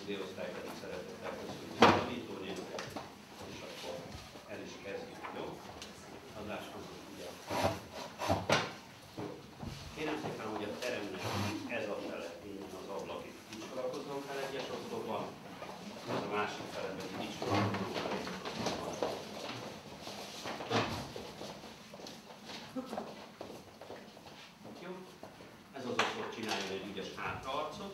Z-osztály pedig szeretettel köszönjük a tanítónénket, és akkor el is kezdjük, jó? Adáshoz ugye. Kérem szépen, hogy a teremnek ez a fele, innen az ablak itt így sorakozzon fel egyes oszlopban, ez a másik fele pedig így sorakozzon fel egyes oszlopban. Jó? Ez az oszlop csináljon egy ügyes hátraarcot.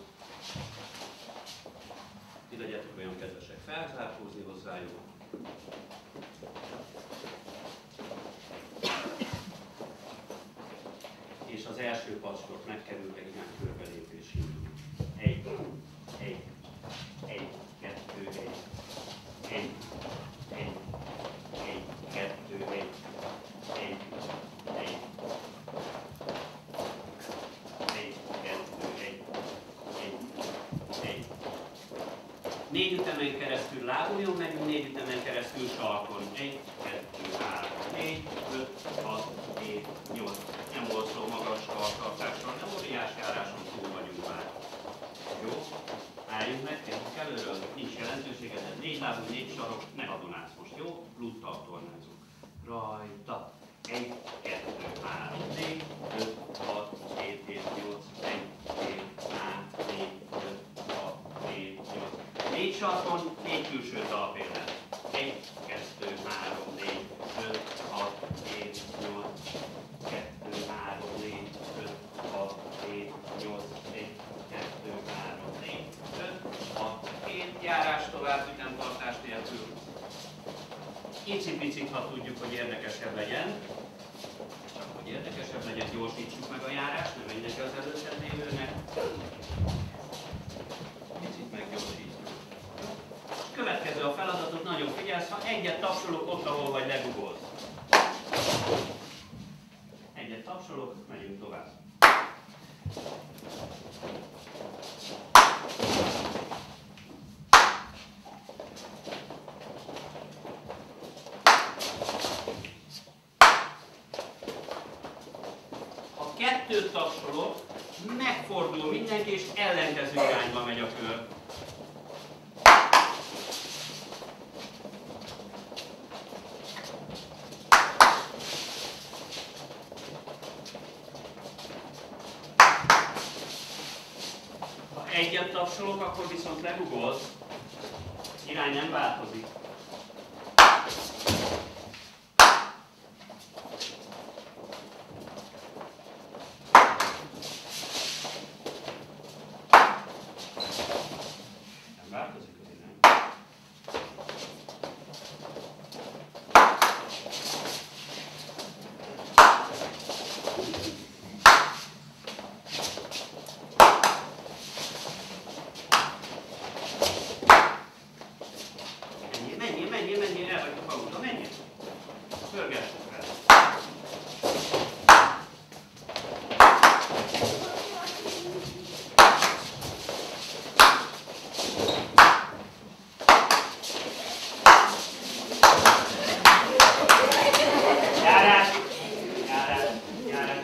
Ti legyetek olyan kedvesek felzárkózni hozzájuk. És az első pacsot megkerülve irány körbelépés indul. 1, 1, 1, 2, 1, 1, 1, 1, 2, 1, 1, 1, 4 ütemen keresztül lábuljon, megyünk 4 ütemen keresztül sarkon. 1, 2, 3, 4, 5, 6, 7, 8. Nem volt szó magas sarktartással, de óriás járáson túl vagyunk már. Jó? Álljunk meg, kezdjük előről, nincs jelentősége, de 4 lábú, 4 sarok, ne hadonálsz most, jó? Luttal tornázunk. Rajta. 1, 2, 3, 4, 5, 6, 7, 8, 1, 2, 3, 4, 5, 6, 7, 8. 4 sarkon, 4 külső talpélet. 1, 2, 3, 4, 5, 6, 7, 8, 2, 3, 4, 5, 6, 7, 8, 1, 2, 3, 4, 5, 6, 7. Járás tovább, ütemtartás nélkül. Icipicit, ha tudjuk, hogy érdekesebb legyen. Csak hogy érdekesebb legyen, gyorsítsuk meg a járást, ne menjek az előtted lévőnek. Picit meggyorsítjuk. Következő a feladatot, nagyon figyelsz, ha egyet tapsolok ott, ahol vagy legugolsz. Egyet tapsolok, megyünk tovább. Ha 2 tapsolok, megfordul mindenki és ellenkező irányba megy a kör. Egyet tapsolok, akkor viszont legugolsz, irány nem változik. Nem változik az irány. Menjél, el vagyok magukra, menjél! Pörgessük fel! Járás! Járás! Járás!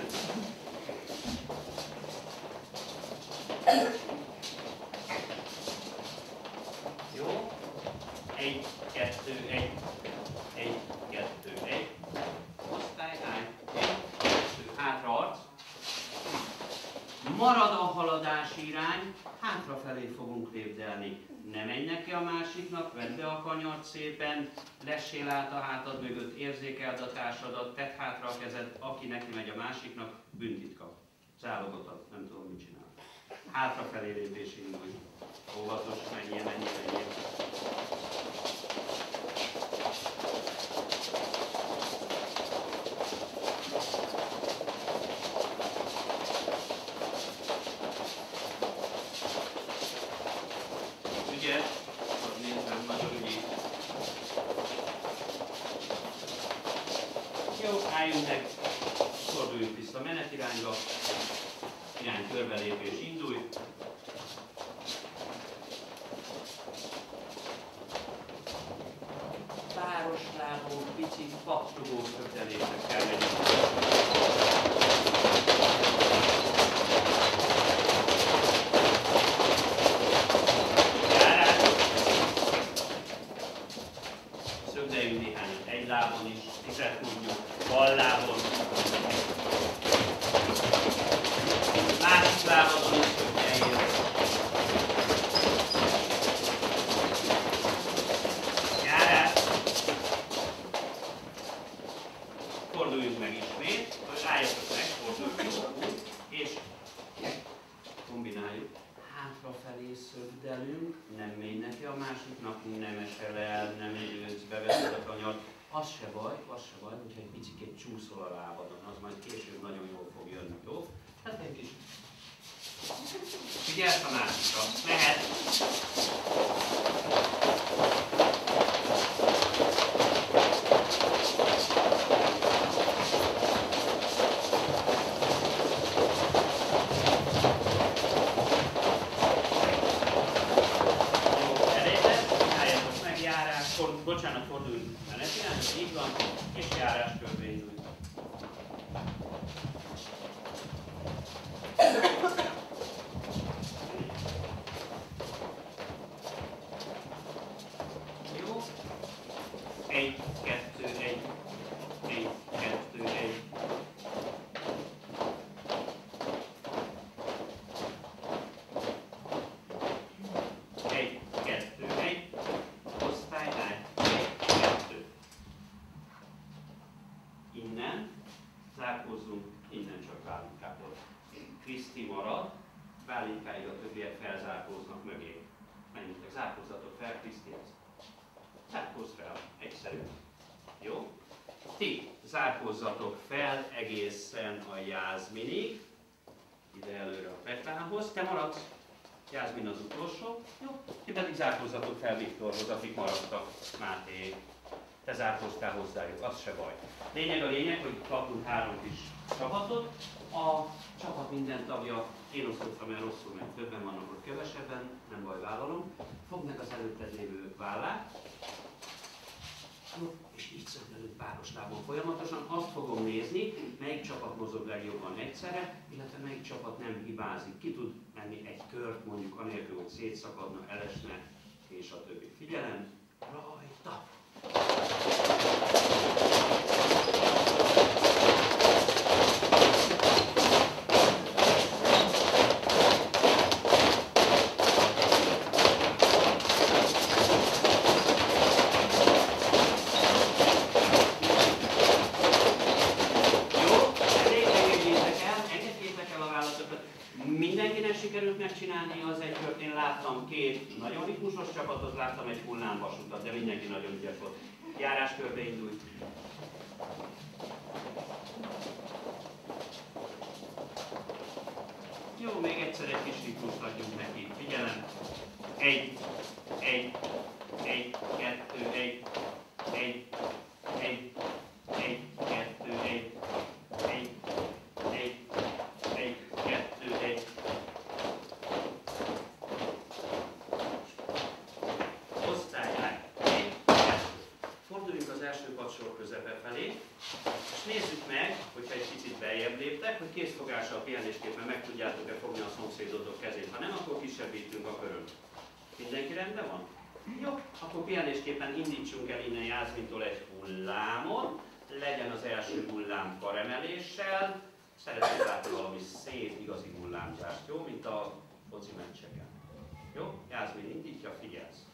Jó? 1, 2, 1, 1, 2, 1, osztály, állj, 1, 2, hátra arc. Marad a haladási irány, hátrafelé fogunk lépdelni. Ne menj neki a másiknak, vedd be a kanyart szépen, lessél át a hátad mögött, érzékeld a társadat, tedd hátra a kezed, aki neki megy a másiknak, büntit kap. Zálogot ad, nem tudom mit csinál. Hátrafelé lépés indulj. Óvatos, menjél. Ügyes, azt nézem, nagyon ügyés. Jó, álljunk meg, forduljunk vissza a menetirányba. Irány körbelépés indulj. Páros lábon, picit pattogó kötelésekkel megyünk. Járás! kombináljuk. Hátrafelé szögdelünk, nem megy neki a másiknak, nem esel el, nem időz, beveszed a kanyart. Az se baj, hogyha egy picikét csúszol a lábadon, az majd később nagyon jól fog jönni, jó? Hát egy kis... Figyelsz a másikra, mehet! Bocsánat, forduljunk menetileg, így van, és járás körbe indulj. Jó? 1, 2, 1, 1, 2, 1. Zárkózzunk, innen csak válinkából. Kriszti marad, válinkáig a többiek felzárkóznak mögé. Menjünk, zárkózzatok fel Krisztihez. Zárkózz fel, egyszerű. Jó? Ti zárkózzatok fel egészen a Jászminig, ide előre a Petrához. Te maradsz, Jászmin az utolsó. Jó? Ti pedig zárkózzatok fel Viktorhoz, akik maradtak, Máté. Te zárkóztál hozzájuk, az se baj. Lényeg a lényeg, hogy kapunk 3 kis csapatot. A csapat minden tagja, én osztottam el rosszul, mert többen vannak, ott kevesebben, nem baj, vállalom. Fogd meg az előtted lévő vállát. És így szögdelünk páros lábon folyamatosan. Azt fogom nézni, melyik csapat mozog legjobban egyszerre, illetve melyik csapat nem hibázik. Ki tud menni egy kört, mondjuk anélkül, hogy szétszakadna, elesne, és a többi. Figyelem, rajta! Mindenkinek sikerült megcsinálni az egy kört. Én láttam 2 nagyon ritmusos csapatot, láttam egy hullámvasutat, de mindenki nagyon ügyes volt. Járáskörbe indulj. Jó, még egyszer egy kis ritmust adjunk neki. Figyelem. 1, 1, 1, 2, 1, 1, 1, 1, 2, 1, 1, 1, 1, 2, 1. Osztályát. 1, 2. Forduljunk az első padsor közepe felé, és nézzük meg, hogyha egy picit beljebb léptek, hogy kézfogással pihenésképpen meg tudjátok-e fogni a szomszédotok kezét. Ha nem, akkor kisebbítünk a körön. Mindenki rendben van? Jó, akkor pihenésképpen indítsunk el innen Jászmintól egy hullámot. Legyen az első hullám karemeléssel. Szeretnék látni valami szép, igazi hullámzást, jó? Mint a foci meccseken. Jó? Jászmin indítja, figyelsz.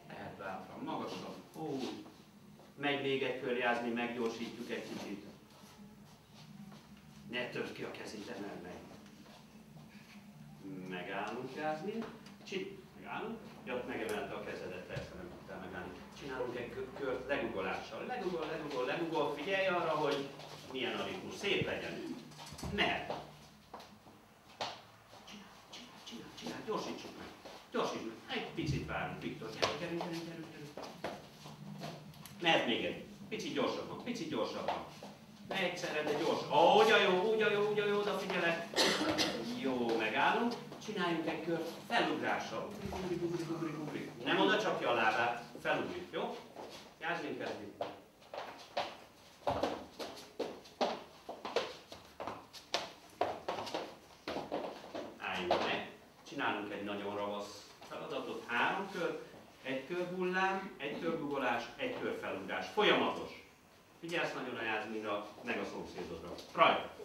Lehet bátran, magasan. Megy még egy kör, Jászmin, meggyorsítjuk egy kicsit. Ne törd ki a kezét, emeld meg. Megállunk, Jászmin. Megállunk. Jött, megemelte a kezedet, persze nem tudtál megállni. Csinálunk egy kört legugolással. Legugol, figyelj arra, hogy milyen a ritmus. Szép legyen. Mehet. Csinálj, gyorsítsuk meg. Gyorsítsuk meg. Egy picit várunk, Viktor. Gyerünk. Mehet még egy. Picit gyorsabban. Ne egyszerre, de gyors. Úgy a jó, odafigyelek. Jó, megállunk. Csináljunk egy kört felugrással. Ugrik. Nem oda csapja a lábát, felugrik, jó? Jászmin kezdjük. Álljunk meg. Csinálunk egy nagyon ravasz feladatot. 3 kör, 1 kör hullám, 1 kör gugolás, 1 kör felugrás. Folyamatos. Figyelsz nagyon a Jászminra, meg a szomszédodra. Rajta!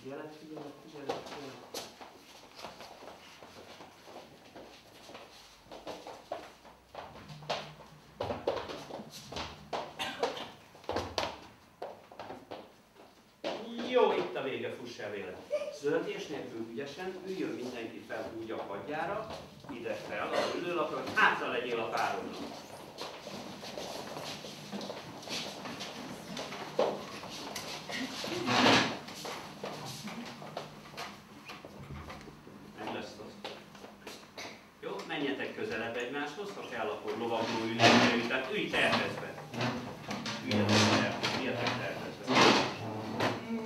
Figyelek. a vége, fuss el vele. Zöldés nélkül ügyesen, üljön mindenki fel úgy a padjára, ide fel, az ülőlapra, hogy hátra legyél a párodnak. Meg lesz az. Jó, menjetek közelebb egymáshoz, ha kell, akkor lovagló ülésre, tehát ülj tervezve. Üljetek tervezve.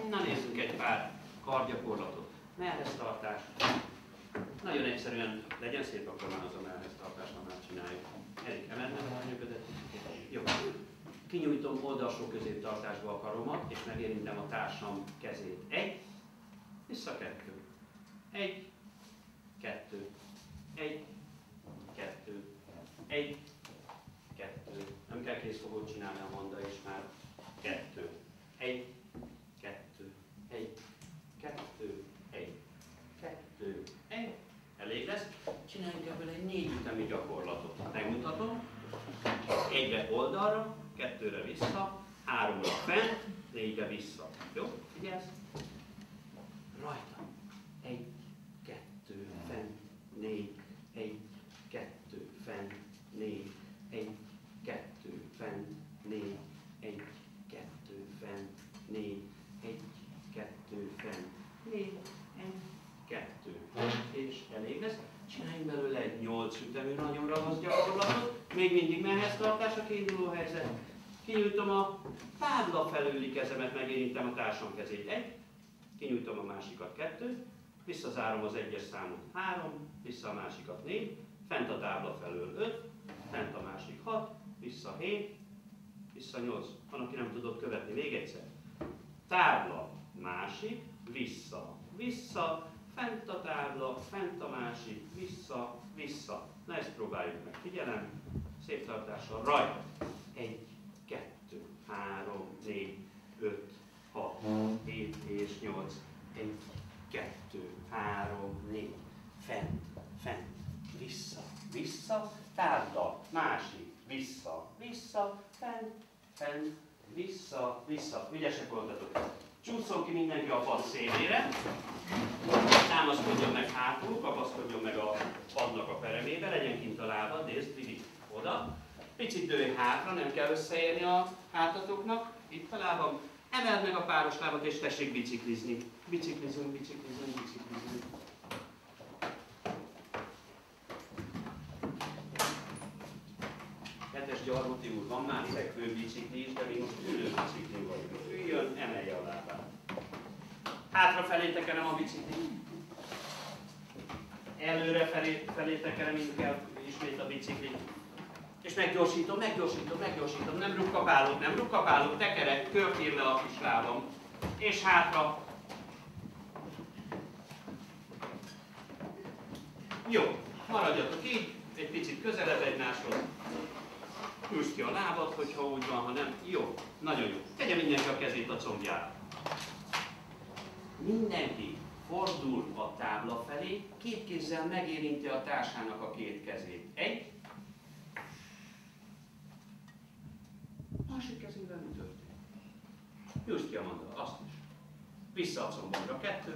Na nézzünk egy pár kargyakorlatot. Mellheztartás. Nagyon egyszerűen legyen szép, akkor már az a mellheztartás, ha már csináljuk. Erik, emeld meg a nyögödet. Jó. Kinyújtom oldalsó középtartásba a karomat, és megérintem a társam kezét. 1, vissza 2. 1, 2. 1, 2. 1, 2. Nem kell készfogót csinálni a monda, és már 2. 1, 2. 1, 2. 1, 2. 1. Elég lesz. Csináljunk ebből egy 4 ütemi gyakorlatot. Megmutatom. 1-re oldalra, 2-re vissza, 3-ra fent, 4-re vissza. Jó? Figyelsz? Rajta. 1, 2, fent, 4, 1, 2, fent, 4, 1, 2, fent, 4, 1, 2, fent, 4, 1, 2, fent, 4, 1, 2, és elég lesz. Csináljunk belőle egy 8 ütemű nagyon ravasz gyakorlatot. Még mindig mellheztartás a kiinduló helyzet. Kinyújtom a tábla felüli kezemet, megérintem a társam kezét. 1, kinyújtom a másikat 2, visszazárom az egyes számot 3, vissza a másikat 4, fent a tábla felől 5, fent a másik 6, vissza 7, vissza 8. Van, aki nem tudott követni. Még egyszer. Tábla, másik, vissza, vissza, fent a tábla, fent a másik, vissza, vissza. Na ezt próbáljuk meg. Figyelem, szép tartással, rajta. 1, 2, 3, 4, 5, 6, 7 és 8. 1, 2, 3, 4, fent, fent, vissza, vissza, tábla, másik, vissza, vissza, fent, fent, vissza, vissza. Ügyesek voltatok. Csúszson ki mindenki a pad szélére, támaszkodjon meg hátul, kapaszkodjon meg a padnak a peremébe, legyen kint a lábad, nézd, vigyük oda. Picit dőlj hátra, nem kell összeérni a hátatoknak, itt a lábam. Emeld meg a páros lábat és tessék biciklizni. Biciklizünk, biciklizünk, biciklizünk. Kedves Gyarmati úr, van már fekvő bicikli is, de mi most ülő bicikli vagyunk. Üljön, emelje a lábát. Hátrafelé tekerem a biciklit. Előre felé tekerem inkább ismét a biciklit. És meggyorsítom, meggyorsítom, meggyorsítom. Nem rukkapálok, tekerek, kört ír le a kis lábam. És hátra. Jó, maradjatok így, egy picit közelebb egymáshoz. Húzd ki a lábad, hogyha úgy van, ha nem. Jó, nagyon jó. Tegye mindenki a kezét a combjára. Mindenki fordul a tábla felé, két kézzel megérinti a társának a két kezét. 1. Másik kezével mi történik? Húzd ki a mandala, azt is. Vissza a combomra 2,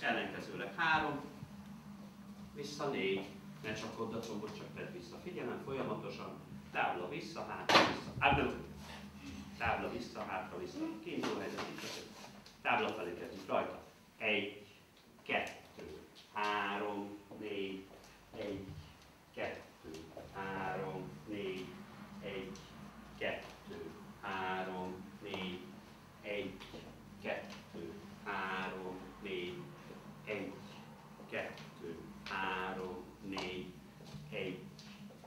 ellenkezőleg 3, vissza 4. Ne csapkodd a combot, csak tedd vissza. Figyelem, folyamatosan. Tábla vissza, hátra vissza. Tábla vissza, hátra vissza. Kiinduló helyzet, itt. Tábla felé kezdjük rajta. 1, 2, 3, 4, 1, 2, 3, 4, 1, 2, 3, 4, 1, 2, 3, 4, 1, 2, 3, 4, 1,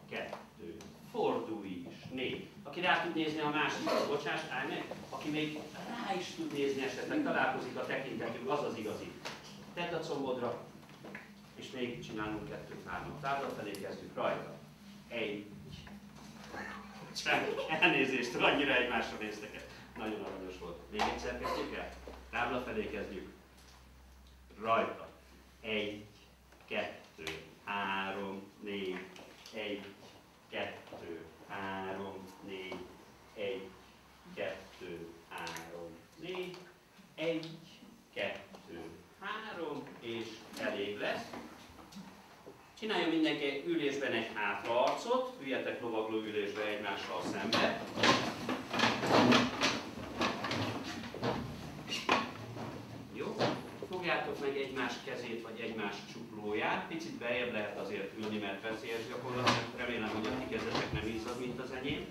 2. Fordulj is. 4. Aki rá tud nézni a másikra, bocsáss, állj meg. Aki még rá is tud nézni esetleg, találkozik a tekintetünk, az az igazi. Tedd a combodra, és még csinálunk 2, 3. Tábla felé kezdjük rajta. 1. Elnézést, annyira egymásra néztek. Nagyon aranyos volt. Még egyszer kezdjük el. Tábla felé kezdjük. Rajta. 1, 2, 3, 4, 1, 2, 3, 4, 1, 2, 3, 4, 1, Csináljon mindenki ülésben egy hátraarcot, üljetek lovagló ülésbe egymással szembe. Jó? Fogjátok meg egymás kezét vagy egymás csuklóját, picit beljebb lehet azért ülni, mert veszélyes gyakorlat, remélem, hogy a ti kezetek nem izzad, mint az enyém.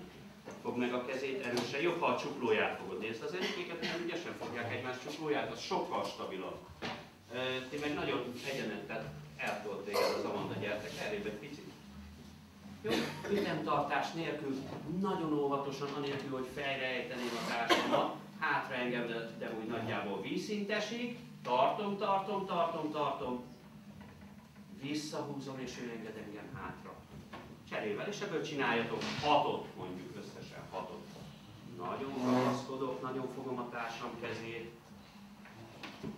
Fogd meg a kezét erősen, jobb, ha a csuklóját fogod. Nézd, az enyéket nem ügyesen fogják egymás csuklóját, az sokkal stabilabb. Ti meg nagyon egyenet, tehát eltolt téged az Amanda, gyertek elébb egy picit. Jó, ütemtartás nélkül, nagyon óvatosan, anélkül, hogy fejre ejteném a társamat, hátra engedem úgy nagyjából vízszintesig, tartom, visszahúzom és ő enged engem hátra. Cserével, és ebből csináljatok 6-ot, mondjuk összesen 6-ot. Nagyon kapaszkodok, nagyon fogom a társam kezét,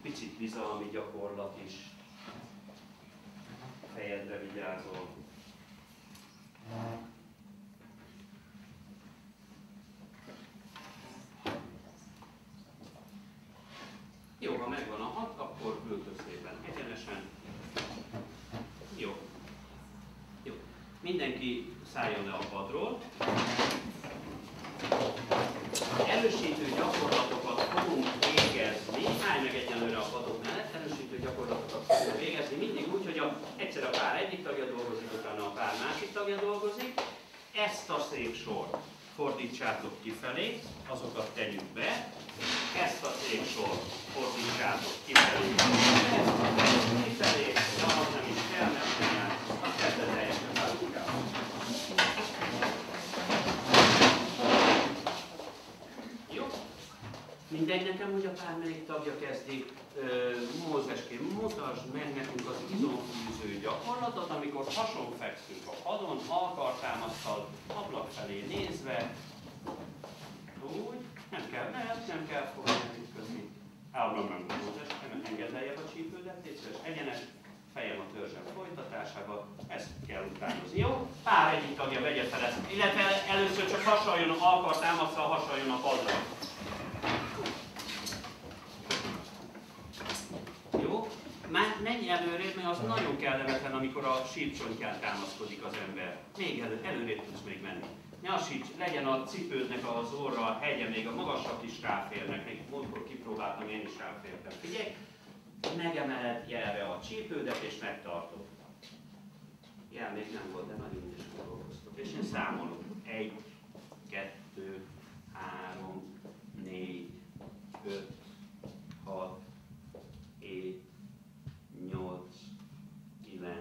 picit bizalmi gyakorlat is, fejedre vigyázol. Jó, ha megvan a 6, akkor ültök szépen egyenesen. Jó. Jó. Mindenki szálljon le a padról. Erősítő gyakorlatokat fogunk végezni. Állj meg egyenlőre a padok mellett. Erősítő gyakorlatokat fogunk végezni. Mindig úgy, hogy egyszer a pár egyik tagja dolgozik, utána a pár másik tagja dolgozik. Ezt a szép sort fordítsátok kifelé, azokat tegyük be. Ezt a szép sort fordítsátok kifelé, de az nem is kell, mert nem jár. Azt kezdve teljesen felújjál. Jó? Mindegy nekem, hogy a pár melyik tagja kezdi. Mózeském, mutasd meg nekünk az izomfűző gyakorlatot, amikor hason fekszünk a padon, halkartámasztal, ablak felé nézve. Úgy, nem kell fogadni ütközni. Állam nem Mózeském, engedd lejjebb a csípődet, légy szíves, egyenes, fejem a törzsem folytatásába, ezt kell utánozni. Jó? Pár egyik tagja vegye fel ezt, illetve először csak hasaljon, halkartámasztal hasaljon a padra. Jó? Már menj előrébb, mert az nagyon kellemetlen, amikor a sípcsontján támaszkodik az ember. Még előrébb tudsz még menni. Ne a síps, legyen a cipődnek az orra a hegye, még a magasak is ráférnek. Még múltkor kipróbáltam, én is ráfértem. Figyelj, megemeled jelre a csípődet és megtartod. Jel még nem volt, de nagyon ügyesen dolgoztok. És én számolok. 1, 2, 3, 4, 5, 6, 7, 8, 9,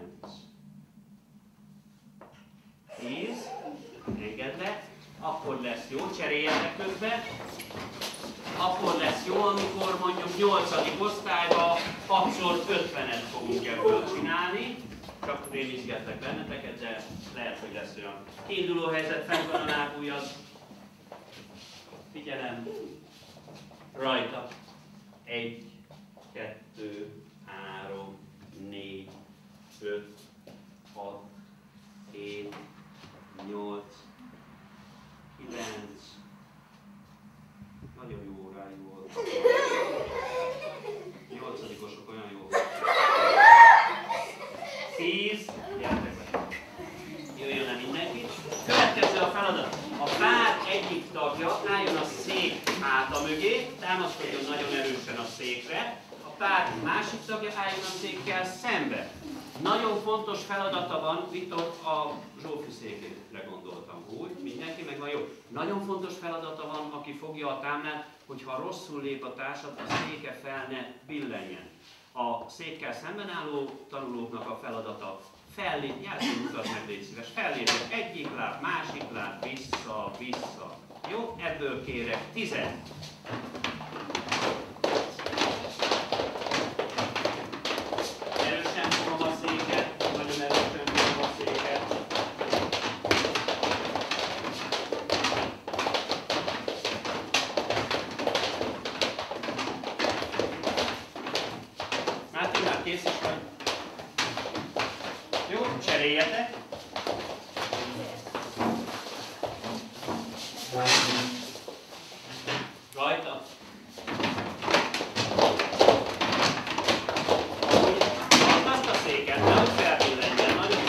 10, engedd le, akkor lesz jó, cseréljetek közben, akkor lesz jó, amikor mondjuk 8. osztályban 6x50-et fogunk ebből csinálni, csak rémizgetlek benneteket, de lehet, hogy lesz olyan. Kiinduló helyzet, fent van a lábujjad, figyelem, rajta, 1, 2, 3, 4, 5, 6, 7, 8, 9, nagyon jó óráig volt. 8-osok olyan jó. 10, gyertek be. Jöjjön le mindenki. Következő a feladat. A pár egyik tagja álljon a szék háta mögé, támaszkodjon nagyon erősen a székre. A pár másik tagja álljon a székkel szembe. Nagyon fontos feladata van, Viktor a Zsófi székére gondoltam, úgy, mindenki meg van jó. Nagyon fontos feladata van, aki fogja a támlát, hogyha rosszul lép a társad, a széke fel ne billenjen. A székkel szemben álló tanulóknak a feladata fellép, Jászló mutasd meg, légy szíves, fellépek egyik láb, másik láb, vissza, vissza. Jó, ebből kérek 10. Erősen fogom a széket, nagyon erősen fogom a széket. Máté, már kész is vagy? Jó, cseréljetek. Rajta. Azt a széket, nehogy felbillenjen, nagyon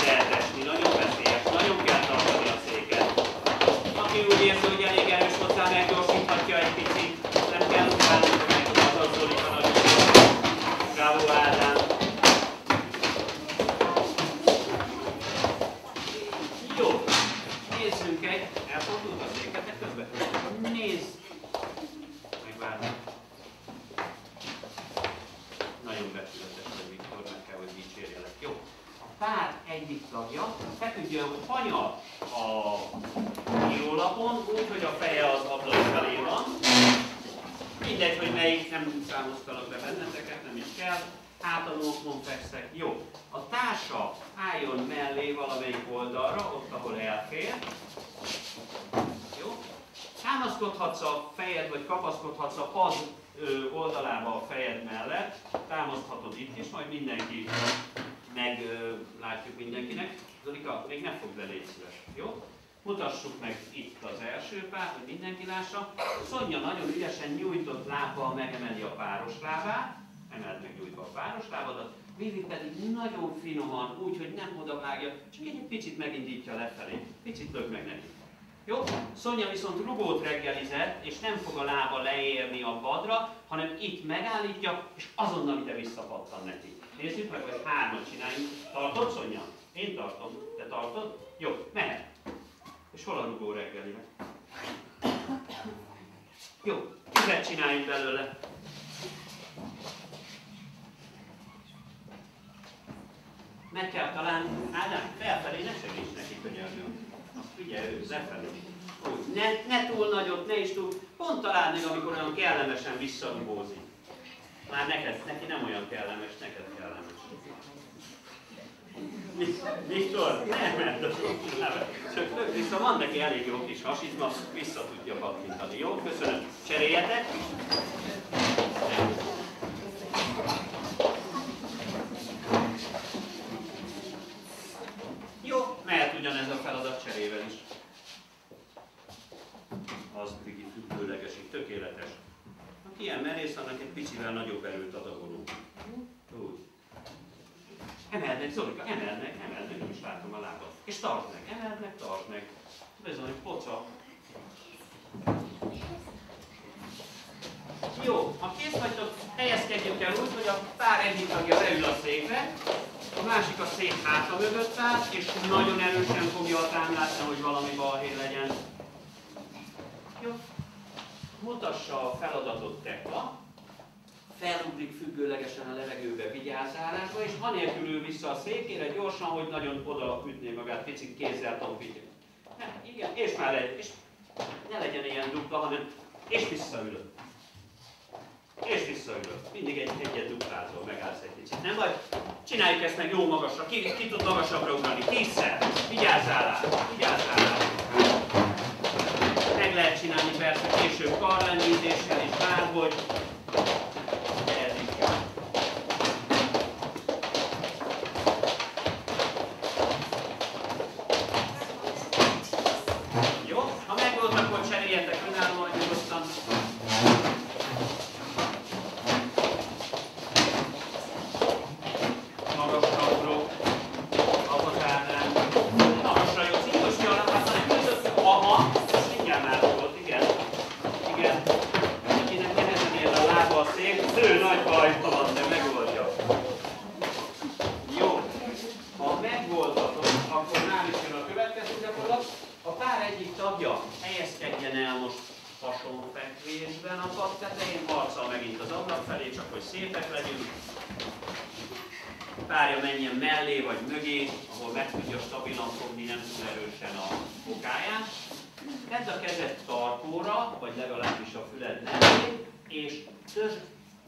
Nézd! Megvárni. Nagyon becsületes vagy, Viktor, meg kell, hogy dicsérjelek. Jó. A pár egyik tagja feküdjön hanyag a írólapon, úgy, hogy a feje az ablak felé van. Mindegy, hogy melyik, nem számoztalak be benneteket, nem is kell. Hátalókon fekszek. Jó. A társa álljon mellé valamelyik oldalra, ott, ahol elfér. Jó. Támaszkodhatsz a fejed, vagy kapaszkodhatsz a pad oldalába a fejed mellett. Támaszthatod itt is, majd mindenki meglátjuk mindenkinek. Zolika, még ne fogd le, légy szíves. Jó? Mutassuk meg itt az első pár, hogy mindenki lássa. Szonya nagyon ügyesen nyújtott lábbal megemeli a páros lábát. Emeld meg nyújtva a páros lábadat. Vivi pedig nagyon finoman, úgy, hogy nem odavágja, csak egy picit megindítja lefelé. Picit lög meg neki. Jó? Szonya viszont rugót reggelizett, és nem fog a lába leérni a padra, hanem itt megállítja, és azonnal ide visszapattan neki. Nézzük meg, hogy hármat csináljunk. Tartod, Szonya? Én tartom. Te tartod? Jó, mehet. És hol a rugó reggelinek? Jó, 10 csináljunk belőle. Meg kell találni, Ádám, felfelé ne segíts neki könyörgön. Azt figyelj ő, lefelé. Úgy, ne túl nagyot, ne is túl, pont találd meg, amikor olyan kellemesen visszarugózik. Már neki nem olyan kellemes, neked kellemes. Viktor, nem ment a csak lök vissza, van neki elég jó kis hasizma, vissza tudja pattintani. Jó, köszönöm. Cseréljetek. Jó, mehet ugyanez a feladat cserével is. Az Vigi függőlegesít, tökéletes. Aki ilyen merész, annak egy picivel nagyobb erőt ad a vonó. Úgy. Emeld meg, Zolika, emeld meg, nem is látom a lábat. És tartsd meg, emeld meg, tartsd meg. Bizony, poca. Jó, ha kész vagytok, helyezkedjük el úgy, hogy a pár egyik tagja leül a székre, a másik a szék háta mögött áll, és nagyon erősen fogja a támlát, hogy valami balhé legyen. Jó. Mutassa a feladatot Tekla. Felugrik függőlegesen a levegőbe vigyázálásba, és anélkül ül vissza a székére gyorsan, hogy nagyon oda ütné magát, picit kézzel tampítja. Igen, és már és ne legyen ilyen dupla, hanem és visszaülök. És visszaülök. Mindig egyet duplázol, megállsz egy picit. Nem baj? Csináljuk ezt meg jó magasra. Ki tud magasabbra ugrani? 10-szer. Vigyázzál. Meg lehet csinálni persze később karlenyítéssel is, bárhogy. Párja menjen mellé vagy mögé, ahol meg tudja stabilan fogni, nem túl erősen a bokáját. Tedd a kezed tartóra, vagy legalábbis a füled mellé, és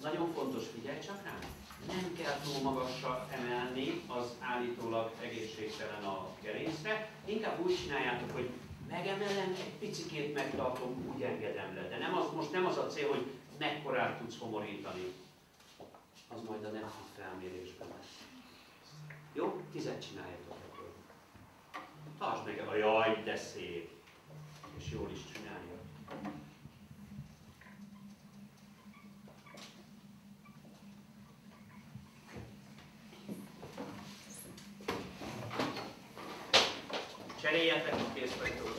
nagyon fontos, figyelj csak rám, nem kell túl magasra emelni az állítólag egészségtelen a gerincre, inkább úgy csináljátok, hogy megemelem, egy picikét megtartom, úgy engedem le. De most nem az a cél, hogy mekkorát tudsz homorítani. Az majd a nem felmérésben lesz. Jó? 10 csináljátok akkor. Tartsd meg, jaj, de szép. És jól is csinálja. Cseréljetek, ha kész vagytok.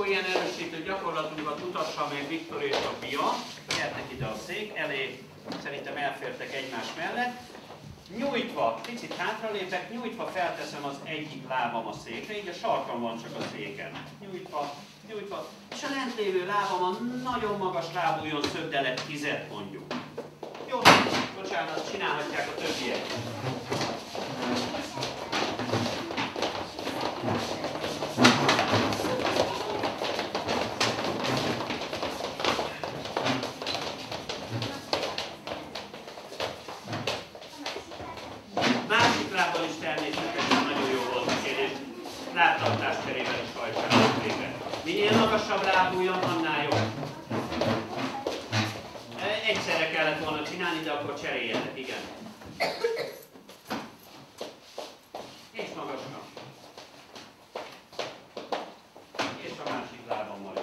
ilyen erősítő gyakorlatunkat mutassa meg Viktor és a Bia. Gyertek ide a szék elé, szerintem elfértek egymás mellett. Nyújtva, picit hátralépek, nyújtva felteszem az egyik lábam a székre, így a sarkam van csak a széken. Nyújtva, nyújtva, és a lent lévő lábamon nagyon magas lábújon szögdelek 10-et mondjuk. Jó, bocsánat, csinálhatják a többiek. Másik lábbal is természetesen nagyon jó volt a kérdés. Lábtartás cserével is hajtsátok végre. Minél magasabb lábújon, annál jobb. Egyszerre kellett volna csinálni, de akkor cseréljetek, igen. És magasan. És a másik lábammal is.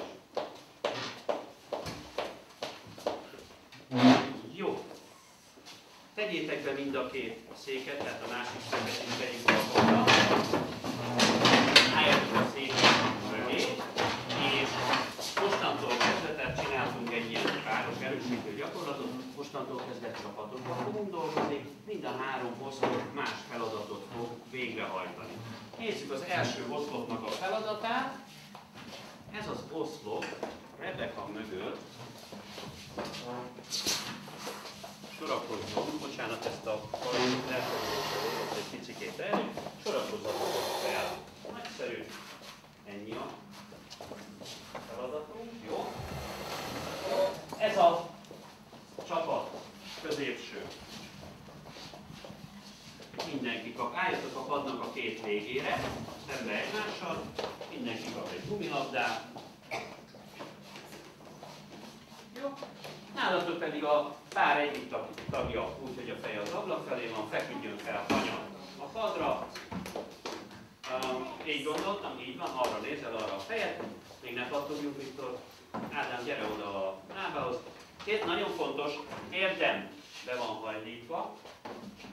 Jó. Tegyétek be mind a két széket, tehát a másik széket is tegyük be a boldal. Álljatok a szék mögé, és mostantól kezdve, tehát csináltunk egy ilyen páros erősítő gyakorlatot, mostantól kezdve csapatokban fogunk dolgozni, mind a három oszlop más feladatot fog végrehajtani. Nézzük az első oszlopnak a feladatát. Ez az oszlop Rebecca mögött sorakozzon, bocsánat, ezt a parancsot elfelejtettem egy picikét el, sorakozzatok fel. Nagyszerű. Ennyi a feladatunk, jó? Ez a csapat, középső. Mindenki kap, álljatok a padnak a két végére, szembe egymással, mindenki kap egy gumilabdát. Jó? Nálatok pedig a pár egyik tagja, úgyhogy a feje az ablak felé van, feküdjön fel anya a padra. Így gondoltam, így van, arra nézel, arra a fejet. Még ne pattogjunk, Viktor. Ádám, gyere oda a lábához. Két nagyon fontos, érdem be van hajlítva.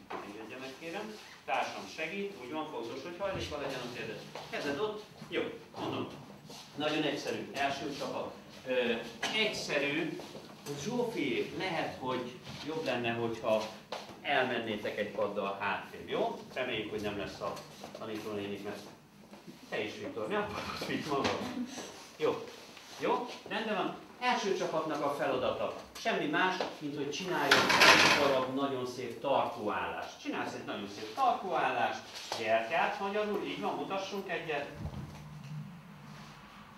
Engedje meg, kérem. Társam segít, úgy van fontos, hogy hajlítva legyen a térded. Kezed ott. Jó, mondom. Nagyon egyszerű. Első csapat. Egyszerű. Zsófiék, lehet, hogy jobb lenne, hogyha elmennétek egy paddal hátrébb, jó? Reméljük, hogy nem lesz a tanítónénik, mert te is, Viktor, ne akarod itt magad. Jó, jó, rendben van. Első csapatnak a feladata semmi más, mint hogy csináljon egy darab nagyon szép tartóállást. Csinálsz egy nagyon szép tartóállást, gyertyát magyarul, így van, mutassunk egyet.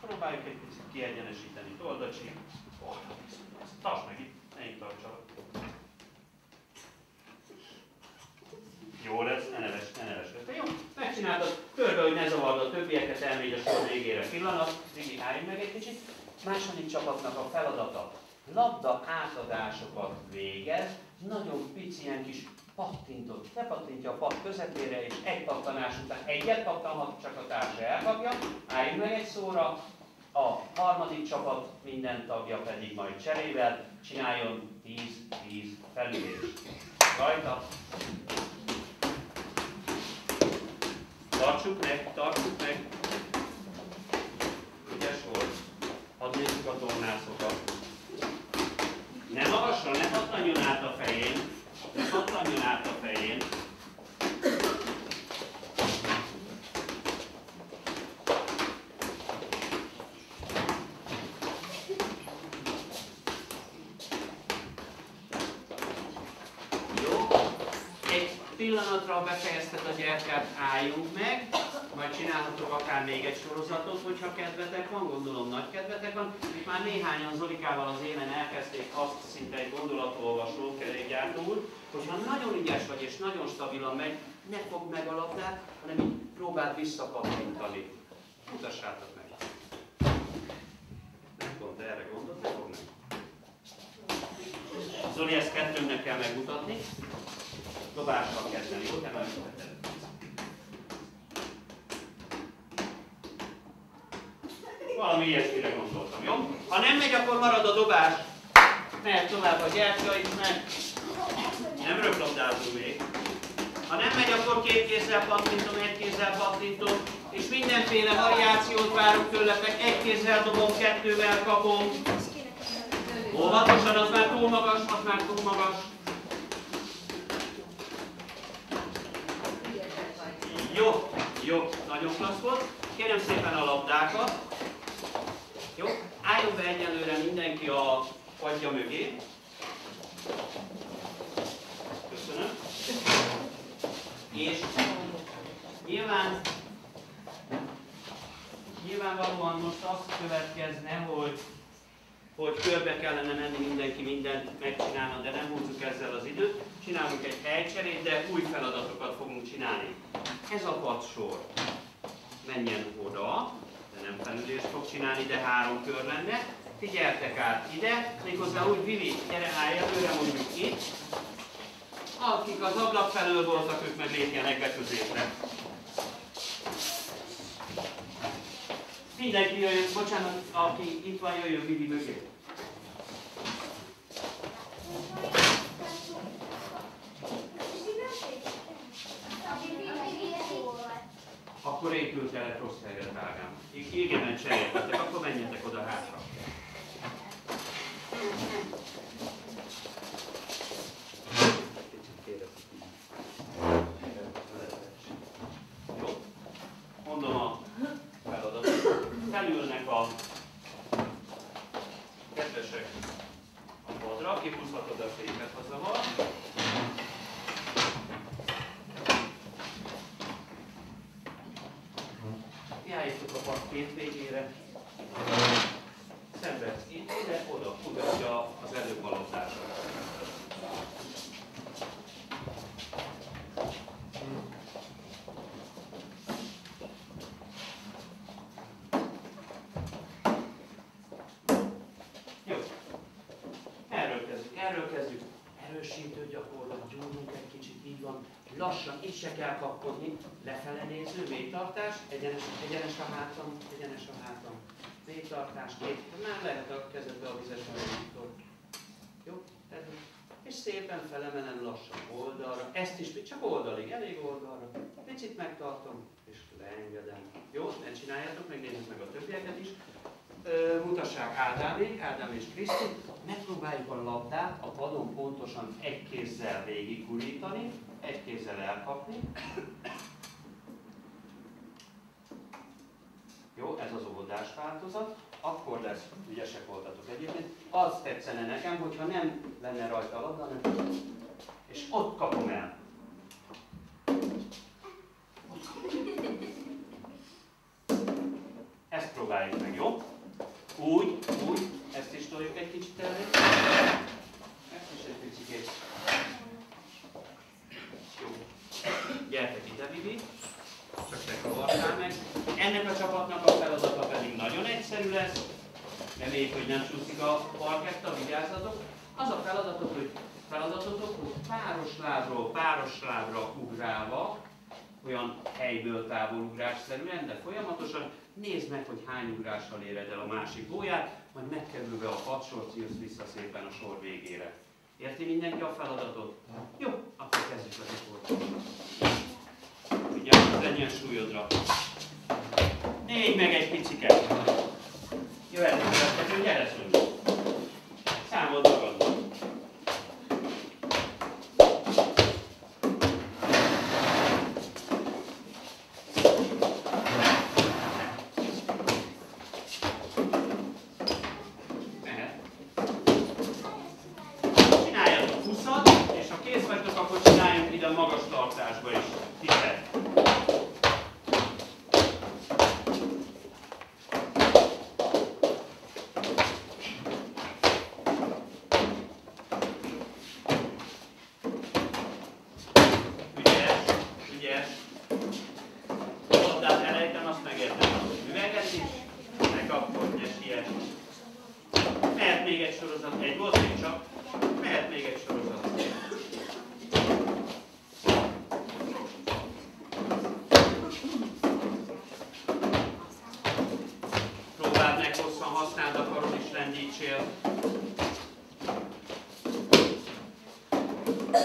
Próbáljuk egy picit kiegyenesíteni, toldacsi. Tartsd meg itt, ne itt tartsalak. Jó lesz, ne nevesd. Jó, megcsináltad, körbe, hogy ne zavard a többieket, elmegy a sor végére pillanat. Vigi, álljunk meg egy kicsit. Második csapatnak a feladata. Labda átadásokat végez, nagyon pici ilyen kis pattintot. Lepattintja a patt közepére, és egy pattanás után egyet pattanhat, csak a társa elkapja. Álljunk meg egy szóra. A harmadik csapat minden tagja pedig majd cserével csináljon 10-10 felülést. Rajta! Tartsuk meg! Ügyes volt. Hadd nézzük a tornászokat. Ne magasra, ne pattanjon át a fején. Pillanatra befejezted a gyertyát, álljunk meg, majd csinálhatok akár még egy sorozatot, hogyha kedvetek van, gondolom nagy kedvetek van. Itt már néhányan Zolikával az élen elkezdték azt, szinte egy gondolatolvasó kerékgyártó úr, hogyha nagyon ügyes vagy és nagyon stabilan megy, ne fogd meg a labdát, hanem így próbáld visszapattintani. Mutassátok meg. Nem pont erre gondolt, ne fogd meg. Zoli, ezt kettőnknek kell megmutatni. Dobással kezdeni, jó? Valami ilyesmire gondoltam, jó? Ha nem megy, akkor marad a dobás. Mehet tovább a gyertya, itt meg. Nem röplabdázunk még. Ha nem megy, akkor két kézzel pattintom, egy kézzel pattintom, és mindenféle variációt várok tőletek. Egy kézzel dobom, kettővel kapom. Óvatosan, az már túl magas, az már túl magas. Jó, jó, nagyon klassz volt. Kérem szépen a labdákat. Jó, álljon be egyelőre mindenki a padja mögé. Köszönöm. És nyilvánvalóan most azt következne, hogy körbe kellene menni, mindenki mindent megcsinálna, de nem húzzuk ezzel az időt. Csinálunk egy helycserét, de új feladatokat fogunk csinálni. Ez a padsor menjen oda, de nem felülést fog csinálni, de 3 kör lenne. Figyeltek át ide, méghozzá úgy, Vili, gyere, állj előre, mondjuk itt. Akik az ablak felől voltak, ők meg lépjenek be középre. Mindenki jöjjön, bocsánat, aki itt van, jöjjön Vili mögé. Akkor épültelek rossz helyre, drágám. Igen, cseréltetek, akkor menjetek oda hátra. Jó? Mondom a feladatot. Felülnek a kedvesek a padra, kihúzhatod a féket, ha zavar. Kiállítok a pad két végére. Szenvedsz itt, ide, oda, mutatja az előbb a labdásra. Jó. Erről kezdjük. Erősítő gyakorlat, gyúrunk egy kicsit, így van. Lassan, itt se kell kapkodni, lefele néző, mélytartás, egyenes a hátam, mélytartás, nem lehet a kezedbe a vizes melegítőt. Jó? És szépen felemelem lassan oldalra, ezt is csak oldalig, elég oldalra, picit megtartom, és leengedem. Jó? Ne csináljátok, megnézzük meg a többieket is. Mutassák Ádám és Kriszti. Megpróbáljuk a labdát a padon pontosan egy kézzel végigkurítani, egy kézzel elkapni. Jó, ez az oldás változat. Akkor lesz, ügyesek voltatok egyébként. Az tetszene nekem, hogyha nem lenne rajta a labda, és ott kapom el. Ezt próbáljuk meg, jó? Úgy, ezt is toljuk egy kicsit elő. Ezt is egy picikét. Jó. Gyertek ide, Vivi. Csak te kavartál meg. Ennek a csapatnak a feladata pedig nagyon egyszerű lesz. Reméljük, hogy nem csúszik a parketta, vigyázzatok. Az a feladatotok, hogy páros lábra ugrálva, olyan helyből távolugrásszerűen, de folyamatosan nézd meg, hogy hány ugrással éred el a másik gólyát, majd megkerülve a padsort, jössz vissza szépen a sor végére. Érti mindenki a feladatot? Jó, akkor kezdjük az gyakorlatot. Vigyázz az egyensúlyodra. Négy meg egy piciket. Jöhetünk következő, gyere szólj. Számold magadnak.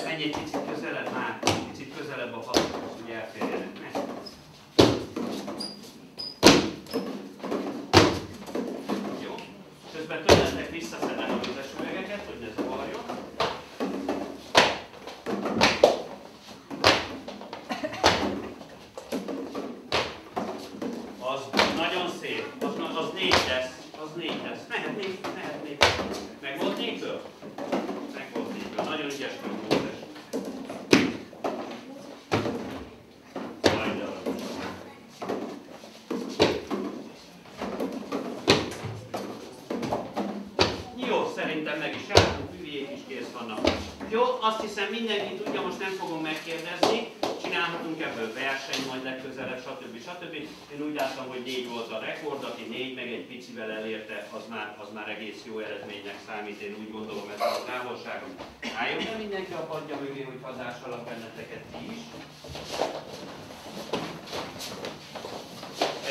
Menj egy picit közelebb már, picit közelebb a visszaszedem a vizes üvegeket, hogy ne zavarjon. Az nagyon szép, az 4 lesz, az 4 lesz. Mehet 4. Meg volt 4-ből? Meg volt 4-ből, nagyon ügyes volt Mózes. Jó, szerintem meg is álltunk, hülyék is kész vannak. Jó, azt hiszem mindenki tudja, most nem fogom megkérdezni. Csinálhatunk ebből verseny, majd legközelebb, stb. Én úgy láttam, hogy 4 volt a rekord, aki 4 meg egy picivel elérte, az már egész jó eredménynek számít, én úgy gondolom ezt a távolságon. Álljon be mindenki a padja mögé, hogy hazásalak benneteket ti is.